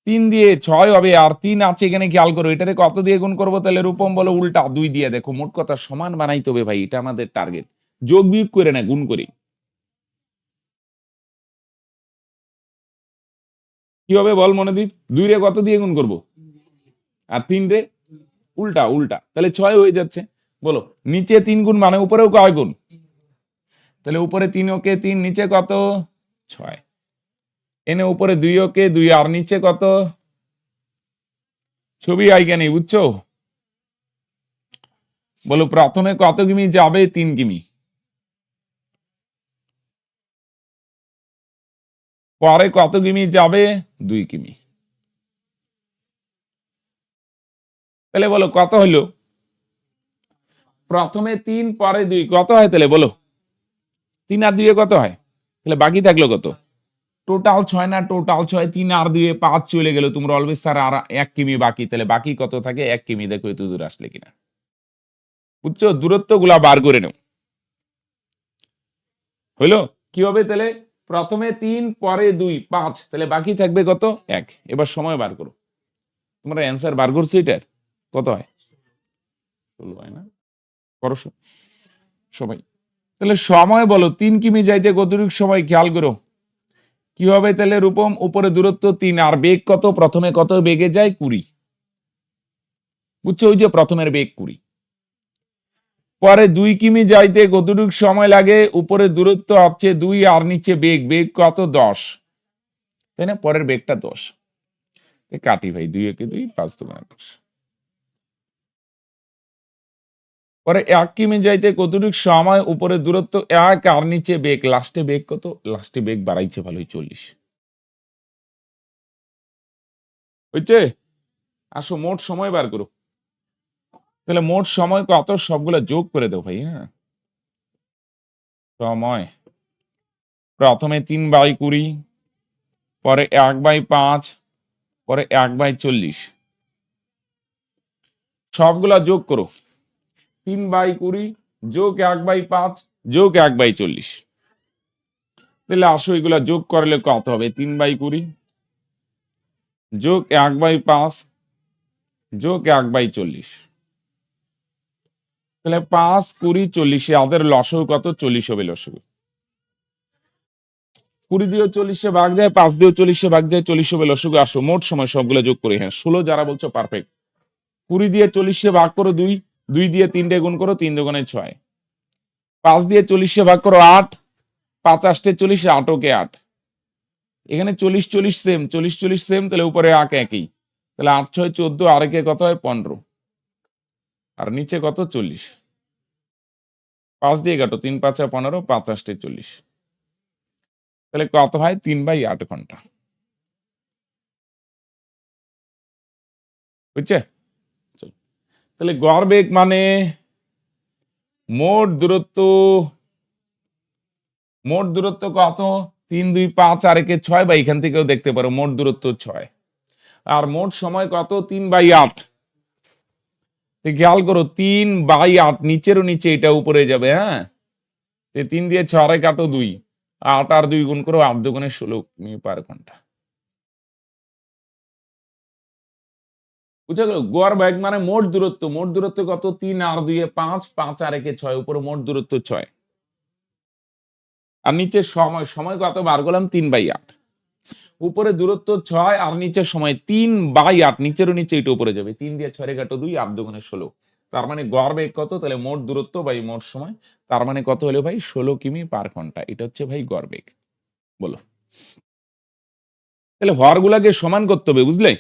3 দিয়ে। 6 হবে। আর 3 আছে এখানে, খেয়াল করো, এটারে কত দিয়ে গুণ করব? তাহলে রূপম বলো উল্টা 2 দিয়ে। দেখো, মোট কথা সমান বানাইতে হবে ভাই, এটা আমাদের টার্গেট। যোগ বিয়োগ করে না, গুণ করি। কি হবে বল মনোদীপ? 2 রে কত দিয়ে গুণ করব? আর 3 রে উল্টা উল্টা, তাহলে 6 হয়ে যাচ্ছে। বলো, নিচে 3 গুণ মানে উপরেও কয় গুণ? তাহলে উপরে 3 ওকে 3, নিচে কত? 6। এনে উপরে 2 ওকে 2, আর নিচে কত? ছবি আইগা নেই, বুঝছো? বলো প্রথমে কত কিমি যাবে? 3 কিমি। পরে কত কিমি যাবে? 2 কিমি। তাহলে বলো কত হইলো? প্রথমে 3, পরে 2, কত হয় তাহলে বলো? 3 আর 2 কত হয়? তাহলে বাকি থাকলো কত? টোটাল 6 না? টোটাল 6, 3 আর 2 5 চলে গেল। তোমরা অলওয়েজ স্যার আর 1 কিমি বাকি, তাহলে বাকি কত থাকে? 1 কিমি। দেখো এত দূর আসলে কিনা। বুঝছো? দূরত্ব গুলা বার করে নাও। হইলো? কি হবে তাহলে? প্রথমে 3, পরে 2, 5, তাহলে বাকি থাকবে কত? 1। এবার সময় বার করো। তোমরা অ্যান্সার বার করছো এটার? কত হয়? 16 হয় না? করো সবাই। তাহলে সময় বলো 3 কিমি যাইতে কতটুকু সময়? খেয়াল করো। কি হবে তাহলে রূপম? উপরে দূরত্ব 3, আর বেগ কত? প্রথমে কত বেগে যায়? 20। বুঝছো? ওই যে প্রথমের বেগ 20। পরে 2 কিমি যাইতে কতটুকু সময় লাগে? উপরে দূরত্ব হচ্ছে 2, আর নিচে বেগ, বেগ কত? 10, তাই না? পরের বেগটা 10। কাটি ভাই, 2 একে 2, 5 2 10। পরে 1 কিমি যাইতে কতটুকু সময়? উপরে দূরত্ব 1, আর নিচে বেগ, লাস্টে বেগ কত? লাস্টে বেগ বাড়াইছে ভালোই, 40। বুঝছে? আসো মোট সময় বার করো। তাহলে মোট সময় কত সবগুলো যোগ করে দাও ভাই। হ্যাঁ, সময় প্রথমে 3/20, পরে 1/5, পরে 1/40, সবগুলা যোগ করো। 3/20 যোগ 1/5 যোগ 1/40। তাহলে আসো এগুলা যোগ করলে কত হবে? 3/20 যোগ 1/5 যোগ 1/40। তাহলে 5, 20, 40, আমাদের লসও কত? 40 হবে লসগু। 20 দিয়েও 40 ভাগ যায়, 5 দিয়েও 40 ভাগ যায়, 40 হবে লসগু। আসো মোট সময় সবগুলো যোগ করি। হ্যাঁ, 16 যারা বলছো পারফেক্ট। 20 দিয়ে 40 ভাগ করো 2, 2 দিয়ে 3 গুণ করো, 3 দুগুণে 6, 5 দিয়ে 40 ভাগ করো 8, 5 8 40, 8 ওকে 8। এখানে 40 40 সেম, 40 40 সেম, তাহলে উপরে একই। তাহলে 8 6 14, আর একে কত হয়? 15, আর নিচে কত? 40। 5 দিয়ে কাটো, 3 5 15, 5 8 40। তাহলে কত হয়? 3/8 ঘন্টা। বুঝছে? তাহলে গড় বেগ মানে মোট দূরত্ব, মোট দূরত্ব কত? 3 2 5 আর একে 6, বা এখান থেকেও দেখতে পারো মোট দূরত্ব 6। আর মোট সময় কত? 3/8। খেয়াল করো, 3/8 নিচেরও নিচে, এটা উপরে যাবে। হ্যাঁ, 3 দিয়ে 6 কাটো 2, 8 আর 2 গুণ করো, 8 দুগুণে 16 কিমি পার ঘন্টা। বুঝা গেল? গড় বেগ মানে মোট দূরত্ব। মোট দূরত্ব কত? 3 আর 2 5, 5 আর একে 6, উপরে মোট দূরত্ব 6। আর নিচে সময়, সময় কত বার করলাম? 3/8। উপরে দূরত্ব 6 আর নিচে সময় 3/8, নিচেরও নিচে, এটা উপরে যাবে। 3 দিয়ে 6 কাটো 2, 8 দুগুণে 16। তার মানে গড় বেগ কত? তাহলে মোট দূরত্ব বাই মোট সময়, তার মানে কত হলো ভাই? 16 কিমি পার ঘন্টা। এটা হচ্ছে ভাই গড় বেগ। বলো। তাহলে হরগুলাকে সমান করতে হবে, বুঝলে?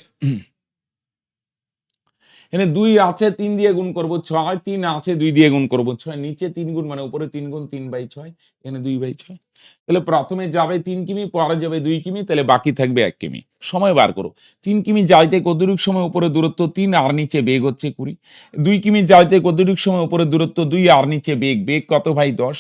এখানে 2 আছে, 3 দিয়ে গুণ করব 6, 3 আছে, 2 দিয়ে গুণ করব 6, নিচে 3 গুণ মানে উপরে 3 গুণ, 3/6, এখানে 2/6। তাহলে প্রথমে যাবে 3 কিমি, পরে যাবে 2 কিমি, তাহলে বাকি থাকবে 1 কিমি। সময় বার করো। 3 কিমি যাইতে কতটুক সময়? উপরে দূরত্ব 3 আর নিচে বেগ হচ্ছে 20। 2 কিমি যাইতে কতটুক সময়? উপরে দূরত্ব 2 আর নিচে বেগ, বেগ কত ভাই? 10।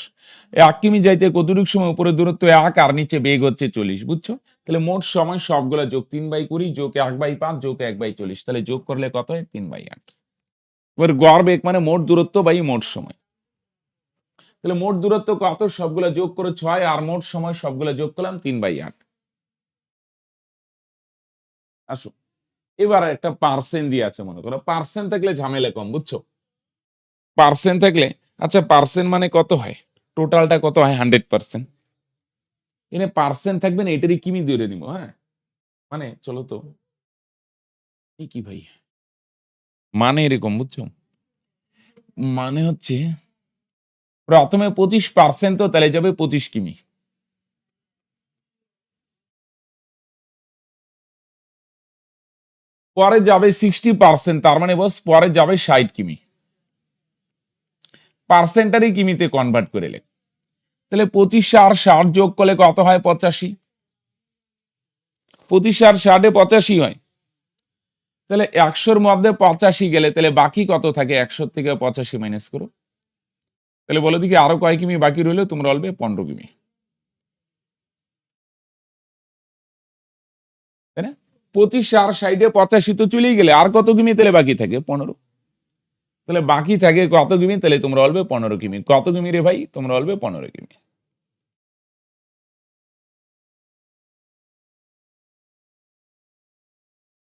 1 কিমি যাইতে কতটুক সময়? উপরে দূরত্ব 1 আর নিচে বেগ হচ্ছে 40। বুঝছো? তাহলে মোট সময় সবগুলা যোগ, 3/20 যোগ 1/5 যোগ 1/40। তাহলে যোগ করলে কত হয়? 3/8। এবার গড় বেগ মানে মোট দূরত্ব বাই মোট সময়। তাহলে মোট দূরত্ব কত? সবগুলা যোগ করে 6, আর মোট সময় সবগুলা যোগ করলাম 3/8। আসো এবার একটা পার্সেন্ট দিয়ে আছে, মনে করো। পার্সেন্ট থাকলে ঝামেলা কম, বুঝছো? পার্সেন্ট থাকলে, আচ্ছা পার্সেন্ট মানে কত হয়? টোটালটা কত হয়? 100%। এখানে পার্সেন্ট থাকবে না, এটারই কিমি ধরে নিব। হ্যাঁ, মানে চলো তো, এই কি ভাই, মানে এরকম, বুঝছো? মানে হচ্ছে প্রথমে 25%, তো তাহলে যাবে 25 কিমি। পরে যাবে 60%, তার মানে বস পরে যাবে 60 কিমি। পার্সেন্টারি কিমিতে কনভার্ট করে লে। তাহলে 25 আর 60 যোগ করলে কত হয়? 85। 25 আর 60 85 হয়। তাহলে 100-র মধ্যে 85 গেলে তাহলে বাকি কত থাকে? 100 থেকে 85 মাইনাস করো। তাহলে বলো দেখি আরো কয় কিমি বাকি রইলো? তোমরা বলবে 15 কিমি, তাই না? 25 আর 60 85 তো চলেই গেলে, আর কত কিমি তাহলে বাকি থাকে? 15। তাহলে বাকি থাকে কত কিমি? তাহলে তোমরা বলবে 15 কিমি। কত কিমি রে ভাই? তোমরা বলবে 15 কিমি।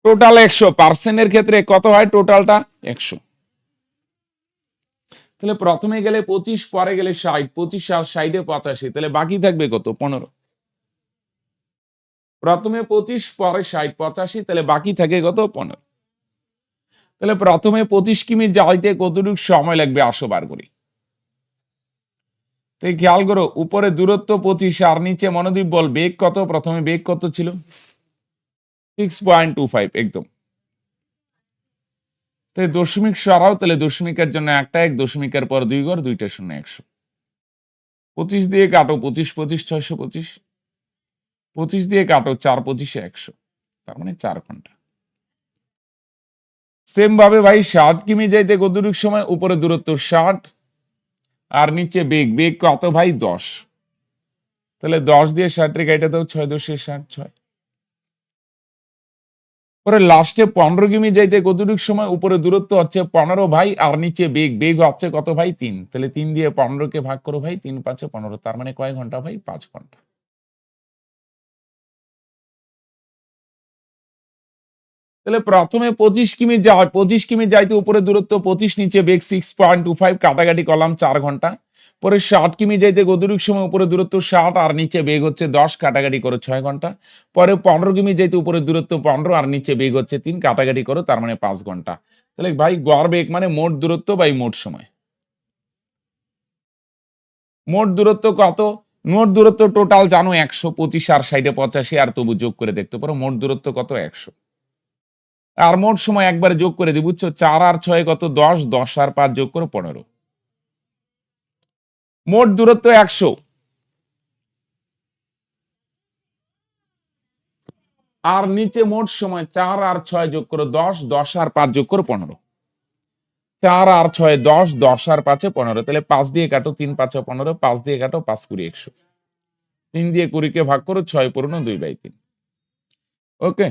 টোটাল 100, পার্সেন্টের ক্ষেত্রে কত হয়? টোটালটা 100। তাহলে প্রথমে গেলে 25, পরে গেলে 60, 25 আর 60 85, তাহলে বাকি থাকবে কত? 15। প্রথমে 25, পরে 60, 85, তাহলে বাকি থাকে কত? 15। তাহলে প্রথমে 25 কিমি যাইতে কতটুকু সময় লাগবে? আসো বার করি। তো খেয়াল করো, উপরে দূরত্ব 25 আর নিচে মনোদীপ বল বেগ কত? প্রথমে বেগ কত ছিল? 6.25, একদম। তাহলে দশমিক সরাও, তাহলে দশমিকের জন্য একটা 1, দশমিকের পর 2 ঘর, 2টা 0 100। 25 দিয়ে কাটো, 25 25 625। 25 দিয়ে কাটো, 4 25 100, তার মানে 4 ঘন্টা। সেম ভাবে ভাই 60 কিমি যাইতে কতটুক সময়, উপরে দূরত্ব 60 আর নিচে বেগ, বেগ কত ভাই 10, তাহলে 10 দিয়ে 60 রে কাইটা দাও, 6 10 60 6। পরে লাস্টে 15 কিমি যাইতে কতটুক সময়, উপরে দূরত্ব হচ্ছে 15 ভাই আর নিচে বেগ, বেগ হচ্ছে কত ভাই 3, তাহলে 3 দিয়ে 15 কে ভাগ করো ভাই, 3 5 15, তার মানে কয় ঘন্টা ভাই 5 ঘন্টা। তাহলে প্রথমে 25 কিমি যায়, 25 কিমি যাইতে উপরে দূরত্ব 25, নিচে বেগ 6.25, কাটাকাটি করলাম 4 ঘন্টা। পরে 60 কিমি যাইতে কতটুক সময়, উপরে দূরত্ব 60 আর নিচে বেগ হচ্ছে 10, কাটাকাটি করো 6 ঘন্টা। পরে 15 কিমি যাইতে উপরে দূরত্ব 15 আর নিচে বেগ হচ্ছে 3, কাটাকাটি করো, তার মানে 5 ঘন্টা। তাহলে ভাই গড় বেগ মানে মোট দূরত্ব বাই মোট সময়। মোট দূরত্ব কত? মোট দূরত্ব টোটাল জানো 125 আর 60 85, আর তবু যোগ করে দেখতে পারো মোট দূরত্ব কত 100। আর মোট সময় একবারে যোগ করে দিই, বুঝছো? 4 আর 6 কত 10, 10 আর 5 যোগ করো 15। মোট দূরত্ব 100 আর নিচে মোট সময় 4 আর 6 যোগ করো 10, 10 আর 5 যোগ করো 15। 4 আর 6 10, 10 আর 5 15, তাহলে 5 দিয়ে কাটো, 3 5 15, 5 দিয়ে কাটো, 5 20 100, 3 দিয়ে 20 কে ভাগ করো, 6 পূর্ণ 2/3। ওকে,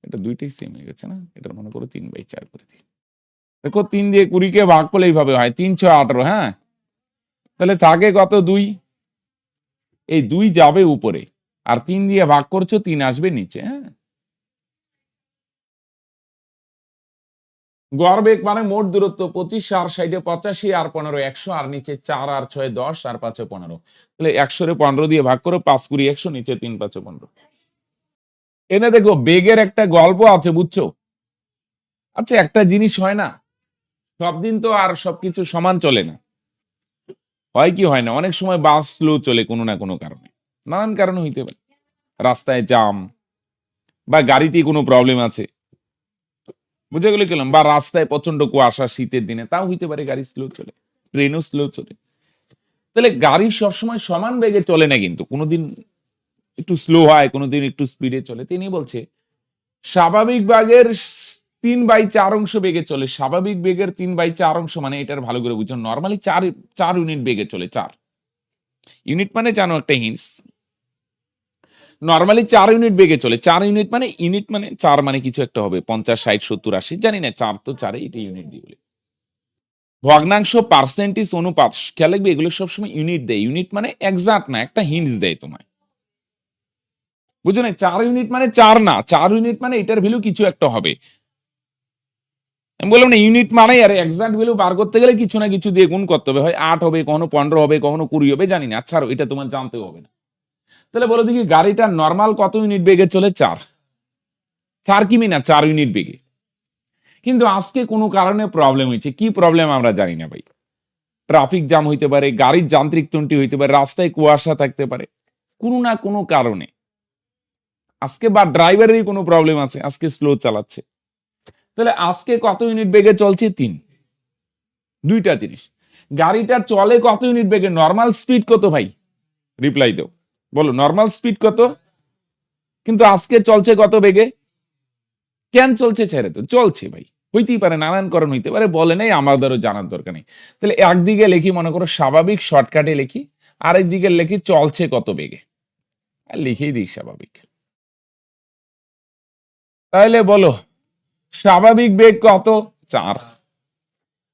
এটা দুইটাই সেম হয়ে গেছে না? এটা মনে করো 3/4 করে দিই। দেখো 3 দিয়ে 20 কে ভাগ করলে এইভাবে হয়, 3 6 18, হ্যাঁ। তাহলে থাকে কত 2, এই 2 যাবে উপরে আর 3 দিয়ে ভাগ করছো, 3 আসবে নিচে, হ্যাঁ। গড় বেগ মানে মোট দূরত্ব 25 আর 60 85 আর 15 100, আর নিচে 4 আর 6 10 আর 5 15, তাহলে 100 রে 15 দিয়ে ভাগ করো, 5 20 100, নিচে 3 5 15। এনে দেখো বেগের একটা গল্প আছে, বুঝছো? আচ্ছা, একটা জিনিস হয় না, সব দিন তো আর সবকিছু সমান চলে না। হয় কি হয় না, অনেক সময় বাস স্লো চলে কোনো না কোনো কারণে, নানান কারণে হইতে পারে। রাস্তায় জাম, বা গাড়িতে কোনো প্রবলেম আছে, বুঝে গেলে গেলাম, বা রাস্তায় প্রচন্ড কুয়াশা শীতের দিনে, তাও হইতে পারে গাড়ি স্লো চলে, ট্রেনও স্লো চলে। তাহলে গাড়ি সবসময় সমান বেগে চলে না, কিন্তু কোনোদিন একটু স্লো হয়, কোনোদিন একটু স্পিডে চলে। তিনি বলছে স্বাভাবিক বেগের 3/4 অংশ বেগে চলে। স্বাভাবিক বেগের 3/4 অংশ মানে, এটার ভালো করে বুঝুন, নর্মালি 4 ইউনিট বেগে চলে। 4 ইউনিট মানে জানো একটা হিন্টস, নর্মালি 4 ইউনিট বেগে চলে। 4 ইউনিট মানে, ইউনিট মানে 4 মানে কিছু একটা হবে, 50 60 70 80, জানি না, 4 তো 4, এটা ইউনিট দিয়ে বলে। ভগ্নাংশ, পার্সেন্টেজ, অনুপাত, খেয়াল রাখবে এগুলো সবসময় ইউনিট দেয়। ইউনিট মানে এক্সাক্ট না, একটা হিন্টস দেয় তোমায়, বুঝো না? 4 ইউনিট মানে 4 না, 4 ইউনিট মানে এটার ভ্যালু কিছু একটা হবে। আমি বললাম না, ইউনিট মানে আর এক্সাক্ট ভ্যালু বার করতে গেলে কিছু না কিছু দিয়ে গুণ করতে হবে, হয় 8 হবে, কখনো 15 হবে, কখনো 20 হবে, জানি না। আচ্ছা, এটা তোমার জানতে হবে না। তাহলে বলো দেখি, গাড়িটা নর্মাল কত ইউনিট বেগে চলে? 4। 4 কিমি না, 4 ইউনিট বেগে। কিন্তু আজকে কোনো কারণে প্রবলেম হয়েছে, কি প্রবলেম আমরা জানি না ভাই। ট্রাফিক জ্যাম হইতে পারে, গাড়ির যান্ত্রিক ত্রুটি হইতে পারে, রাস্তায় কুয়াশা থাকতে পারে, কোনো না কোনো কারণে আজকে, বা ড্রাইভারেরই কোনো প্রবলেম আছে, আজকে স্লো চালাচ্ছে। তাহলে আজকে কত ইউনিট বেগে চলছে? 3। দুইটা জিনিস, গাড়িটা চলে কত ইউনিট বেগে, নর্মাল স্পিড কত ভাই? রিপ্লাই দাও, বলো নর্মাল স্পিড কত? কিন্তু আজকে চলছে কত বেগে? কেন চলছে? ছেড়ে তো চলছে ভাই, হইতেই পারে, নানান কারণ হইতে পারে, বলে নেই, আমাদেরও জানার দরকার নেই। তাহলে একদিকে লিখি, মনে করো স্বাভাবিক, শর্টকাটে লিখি, আরেক দিকে লিখি চলছে কত বেগে, আর লিখেই দিই স্বাভাবিক। তাহলে বলো স্বাভাবিক বেগ কত? 4,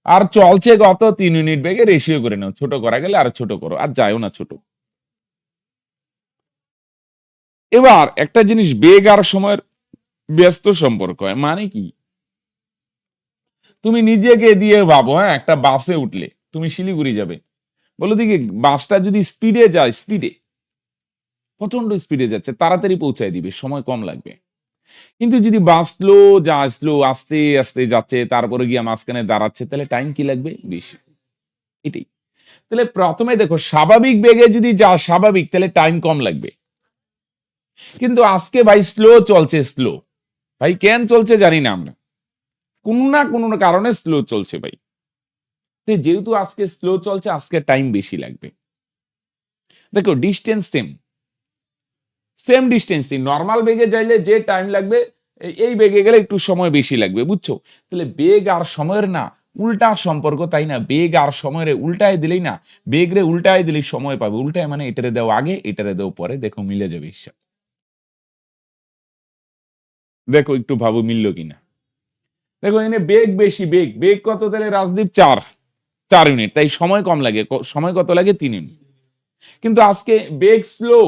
আর চলছে কত? 3 ইউনিট বেগে। রেশিও করে নাও, ছোট করা গেলে আর ছোট করো, আর যায়ও না ছোট। এবার একটা জিনিস, বেগ আর সময়ের ব্যস্ত সম্পর্ক হয়, মানে কি? তুমি নিজেকে দিয়ে ভাবো, হ্যাঁ, একটা বাসে উঠলে, তুমি শিলিগুড়ি যাবে, বলো দেখি বাসটা যদি স্পিডে যায়, স্পিডে, প্রচন্ড স্পিডে যাচ্ছে, তাড়াতাড়ি পৌঁছায় দিবে, সময় কম লাগবে। কিন্তু যদি বাস স্লো যায়, স্লো আস্তে আস্তে যাচ্ছে, তারপরে গিয়ে মাঝখানে দাঁড়াচ্ছে, তাহলে টাইম কি লাগবে? বেশি। এটাই। তাহলে প্রথমে দেখো, স্বাভাবিক বেগে যদি যা স্বাভাবিক, তাহলে টাইম কম লাগবে। কিন্তু আজকে ভাই স্লো চলছে, স্লো ভাই কেন চলছে জানি না আমরা, কোন না কোন কারণে স্লো চলছে ভাই। যেহেতু আজকে স্লো চলছে, আজকে টাইম বেশি লাগবে। দেখো distance same, same distance, normal বেগে যাইলে যে টাইম লাগবে, এই বেগে গেলে একটু সময় বেশি লাগবে, বুঝছো? তাহলে বেগ আর সময়ের না উল্টা সম্পর্ক, তাই না? বেগ আর সময়ের উল্টায় দিলেই না, বেগ রে উল্টায় দিলেই সময় পাবে। উল্টায় মানে এটারে দাও আগে, এটারে দাও পরে, দেখো মিলে যাবে হিসাব। দেখো একটু ভাবো মিললো কিনা। দেখো এখানে বেগ বেশি, বেগ বেগ কত তাহলে রাজদীপ? 4 ইউনিট, তাই সময় কম লাগে। সময় কত লাগে? 3 ইউনিট। কিন্তু আজকে বেগ স্লো,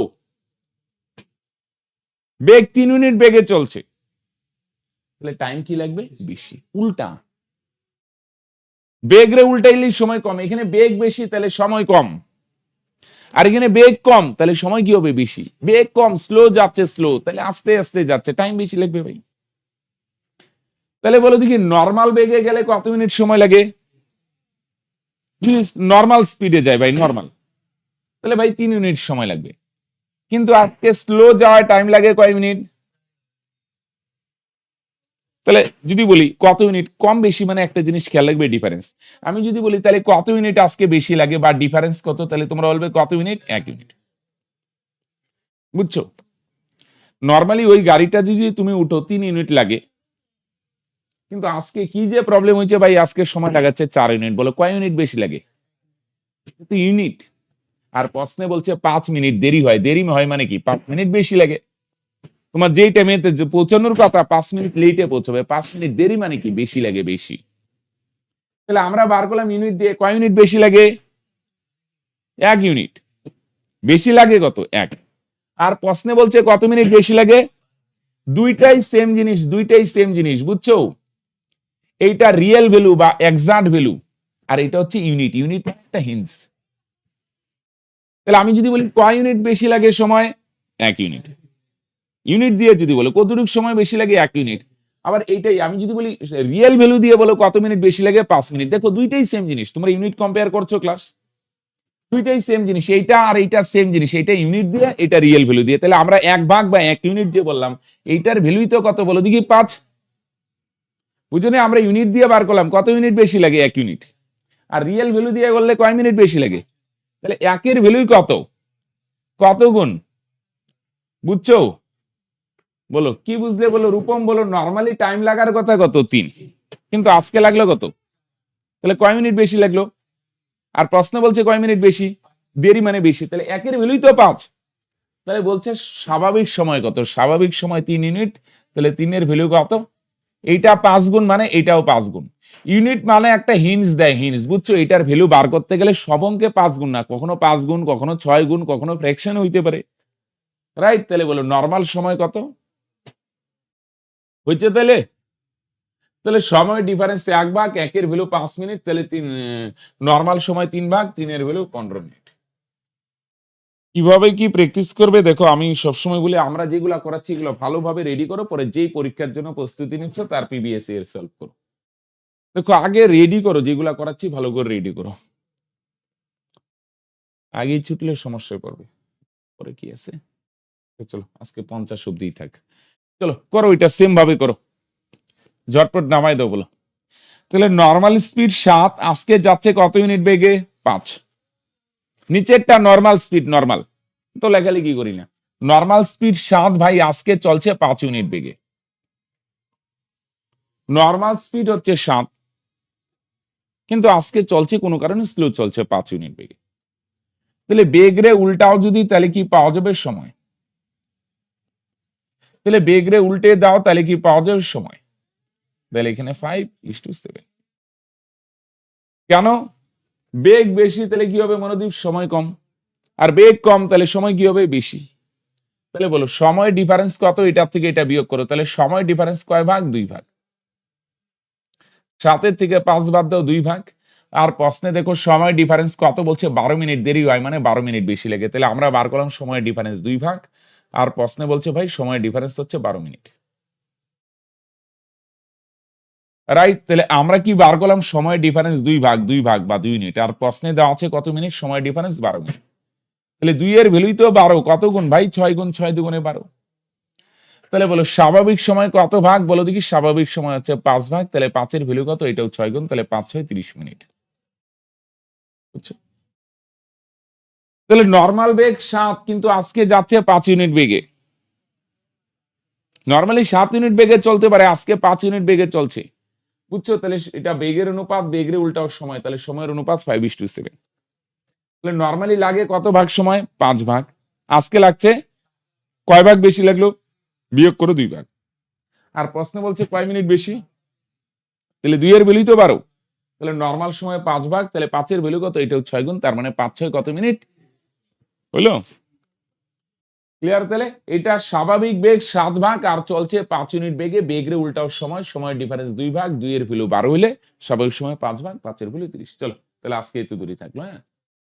বেগ 3 ইউনিট বেগে চলছে, তাহলে টাইম কি লাগবে? বেশি। উল্টা, বেগ রে উল্টাইলেই সময় কম। এখানে বেগ বেশি তাহলে সময় কম, আর এখানে বেগ কম তাহলে সময় কি হবে? বেশি। বেগ কম, স্লো যাচ্ছে, স্লো তাহলে আস্তে আস্তে যাচ্ছে, টাইম বেশি লাগবে ভাই। তাহলে বলো দেখি নর্মাল বেগে গেলে কত মিনিট সময় লাগে? নর্মাল স্পিডে যায় ভাই, নর্মাল, তাহলে ভাই 3 ইউনিট সময় লাগবে। কিন্তু আজকে স্লো যাওয়ায় টাইম লাগে কয় মিনিট? তাহলে যদি বলি কত ইউনিট কম বেশি, মানে একটা জিনিস খেয়াল রাখবে, ডিফারেন্স। আমি যদি বলি তাহলে কত ইউনিট আজকে বেশি লাগে বা ডিফারেন্স কত, তাহলে তোমরা বলবে কত ইউনিট? 1 ইউনিট, বুঝছো? নর্মালি ওই গাড়িটা যদি তুমি উঠো 3 ইউনিট লাগে, কিন্তু আজকে কি যে প্রবলেম হয়েছে ভাই, আজকে সময় লাগাচ্ছে 4 ইউনিট। বলো কয় ইউনিট বেশি লাগে? ইউনিট। আর প্রশ্নে বলছে 5 মিনিট দেরি হয়। দেরি হয় মানে কি? 5 মিনিট বেশি লাগে। তোমার যেই টাইমে পৌঁছানোর কথা 5 মিনিট লেটে পৌঁছবে, 5 মিনিট দেরি মানে কি? বেশি লাগে, বেশি। তাহলে আমরা বার করলাম ইউনিট দিয়ে, কয় ইউনিট বেশি লাগে? 1 ইউনিট। বেশি লাগে কত? 1। আর প্রশ্নে বলছে কত মিনিট বেশি লাগে? দুইটাই সেম জিনিস, দুইটাই সেম জিনিস, বুঝছো? এইটা রিয়েল ভ্যালু বা এক্সাক্ট ভ্যালু, আর এটা হচ্ছে ইউনিট। ইউনিট একটা হিন্স। তাহলে আমি যদি বলি কয় ইউনিট বেশি লাগে সময়? 1 ইউনিট। ইউনিট দিয়ে যদি বলো কতটুকু সময় বেশি লাগে? 1 ইউনিট। আবার এইটাই আমি যদি বলি রিয়েল ভ্যালু দিয়ে বলো কত মিনিট বেশি লাগে? 5 মিনিট। দেখো দুইটাই সেম জিনিস, তোমরা ইউনিট কম্পেয়ার করছো ক্লাস, দুইটাই সেম জিনিস। এইটা আর এইটা সেম জিনিস, এইটা ইউনিট দিয়ে, এটা রিয়েল ভ্যালু দিয়ে। তাহলে আমরা 1 ভাগ বা 1 ইউনিট যে বললাম, এইটার ভ্যালুই তো কত বলো দেখি? 5। বুঝলে, আমরা ইউনিট দিয়ে বার করলাম কত ইউনিট বেশি লাগে? 1 ইউনিট। আর রিয়েল ভ্যালু দিয়ে বললে কয় মিনিট বেশি লাগে? তাহলে 1 এর ভ্যালুই কত? কত গুণ? বুঝছো? বলো কি বুঝলে? বলো রূপম, বলো নরমালি টাইম লাগার কথা কত? 3, কিন্তু আজকে লাগলো কত? তাহলে কয় মিনিট বেশি লাগলো? আর প্রশ্ন বলছে কয় মিনিট বেশি? দেরি মানে বেশি, তাহলে 1 এর ভ্যালুই তো 5। তাহলে বলছে স্বাভাবিক সময় কত? স্বাভাবিক সময় 3 ইউনিট, তাহলে 3 এর ভ্যালু কত? এইটা 5 গুণ মানে এইটাও 5 গুণ। ইউনিট মানে একটা হিন্স দেয়, হিন্স, বুঝছো? এটার ভ্যালু বার করতে গেলে সব অঙ্কে 5 গুণ না, কখনো 5 গুণ, কখনো 6 গুণ, কখনো ফ্র্যাকশন হইতে পারে, রাইট? তাহলে বলো নরমাল সময় কত হয়েছে? তাহলে তাহলে সময় ডিফারেন্স 1 ভাগ, 1 এর ভ্যালু 5 মিনিট, তাহলে নরমাল সময় 3 ভাগ, 3 এর ভ্যালু 15 মিনিট। কিভাবে কি প্র্যাকটিস করবে? দেখো আমি সবসময় বলি আমরা যেগুলা করাচ্ছি এগুলো ভালোভাবে রেডি করো, পরে যেই পরীক্ষার জন্য প্রস্তুতি নিচ্ছ তার পিবিএসসি এর সলভ করো। দেখো আগে রেডি করো, যেগুলা করাচ্ছি ভালো করে রেডি করো, আগেই ছুটলে সমস্যায় পড়বে। পরে কি আছে? তো চলো আজকে 50 অব্দিই থাক। চলো করো, এটা সেম ভাবে করো, ঝটপট নামাই দাও বলো। তাহলে নর্মাল স্পিড 7, আজকে যাচ্ছে কত ইউনিট বেগে? 5। নিচেরটা নর্মাল স্পিড, নর্মাল তো লেখালেখি করি না। নর্মাল স্পিড 7 ভাই, আজকে চলছে 5 ইউনিট বেগে। নর্মাল স্পিড হচ্ছে 7, কিন্তু আজকে চলছে কোনো কারণে স্লো চলছে 5 ইউনিট বেগে। তাহলে বেগ রে উল্টাও যদি, তাহলে কি পাওয়া যাবে? সময়। তাহলে বেগ রে উল্টে দাও, তাহলে কি পাওয়া যাবে? সময়। তাহলে এখানে 5:7। কেন? বেগ বেশি তাহলে কি হবে মনোদীপ? সময় কম। আর বেগ কম তাহলে সময় কি হবে? বেশি। তাহলে বলো সময় ডিফারেন্স কত? এটার থেকে এটা বিয়োগ করো, তাহলে সময় ডিফারেন্স কয় ভাগ? 2 ভাগ। 7 থেকে 5 বাদ দাও, 2 ভাগ। আর প্রশ্নে দেখো সময় ডিফারেন্স কত বলছে? 12 মিনিট দেরি হয় মানে 12 মিনিট বেশি লাগে, তাহলে আমরা বার করলাম সময় ডিফারেন্স 2 ভাগ। আর প্রশ্নে বলছে ভাই সময় ডিফারেন্স হচ্ছে 12 মিনিট, রাইট? তাহলে আমরা কি বার করলাম? সময় ডিফারেন্স 2 ভাগ, 2 ভাগ বা 2 ইউনিট। আর প্রশ্নে দেওয়া আছে কত মিনিট? সময় ডিফারেন্স 12 মিনিট। তাহলে 2 এর ভ্যালুই তো 12, কত গুণ ভাই? 6 গুণ, 6 দুগুণে 12। তাহলে বলো স্বাভাবিক সময় কত ভাগ? বলো দেখি, স্বাভাবিক সময় হচ্ছে 5 ভাগ, তাহলে 5 এর ভ্যালু কত? এটাও 6 গুণ, তাহলে 5 6 30 মিনিট, বুঝছো? তাহলে নর্মাল বেগ 7, কিন্তু আজকে যাচ্ছে 5 ইউনিট বেগে। নর্মালি 7 ইউনিট বেগে চলতে পারে, আজকে 5 ইউনিট বেগে চলছে। বুঝছো? তাহলে এটা বেগের অনুপাত, বেগের উল্টাও সময়, তাহলে সময়ের অনুপাত 5:7। তাহলে নর্মালি লাগে কত ভাগ সময়? 5 ভাগ। আজকে লাগছে কয় ভাগ বেশি লাগলো? বিয়োগ করো 2 ভাগ। আর প্রশ্ন বলছে কয় মিনিট বেশি? তাহলে 2 এর ভ্যালুই তো 12। তাহলে নর্মাল সময় 5 ভাগ, তাহলে 5 এর ভ্যালু কত? এটাও 6 গুণ, তার মানে 5 6 কত মিনিট? হলো? ক্লিয়ার? তাহলে এটা স্বাভাবিক বেগ 7 ভাগ আর চলছে 5 ইউনিট বেগে, বেগের উল্টাও সময়, সময়ের ডিফারেন্স 2 ভাগ, 2 এর ভ্যালু 12 হলে স্বাভাবিক সময় 5 ভাগ, 5 এর ভ্যালু 30। চলো তাহলে আজকে এত দূরই থাকলো, হ্যাঁ।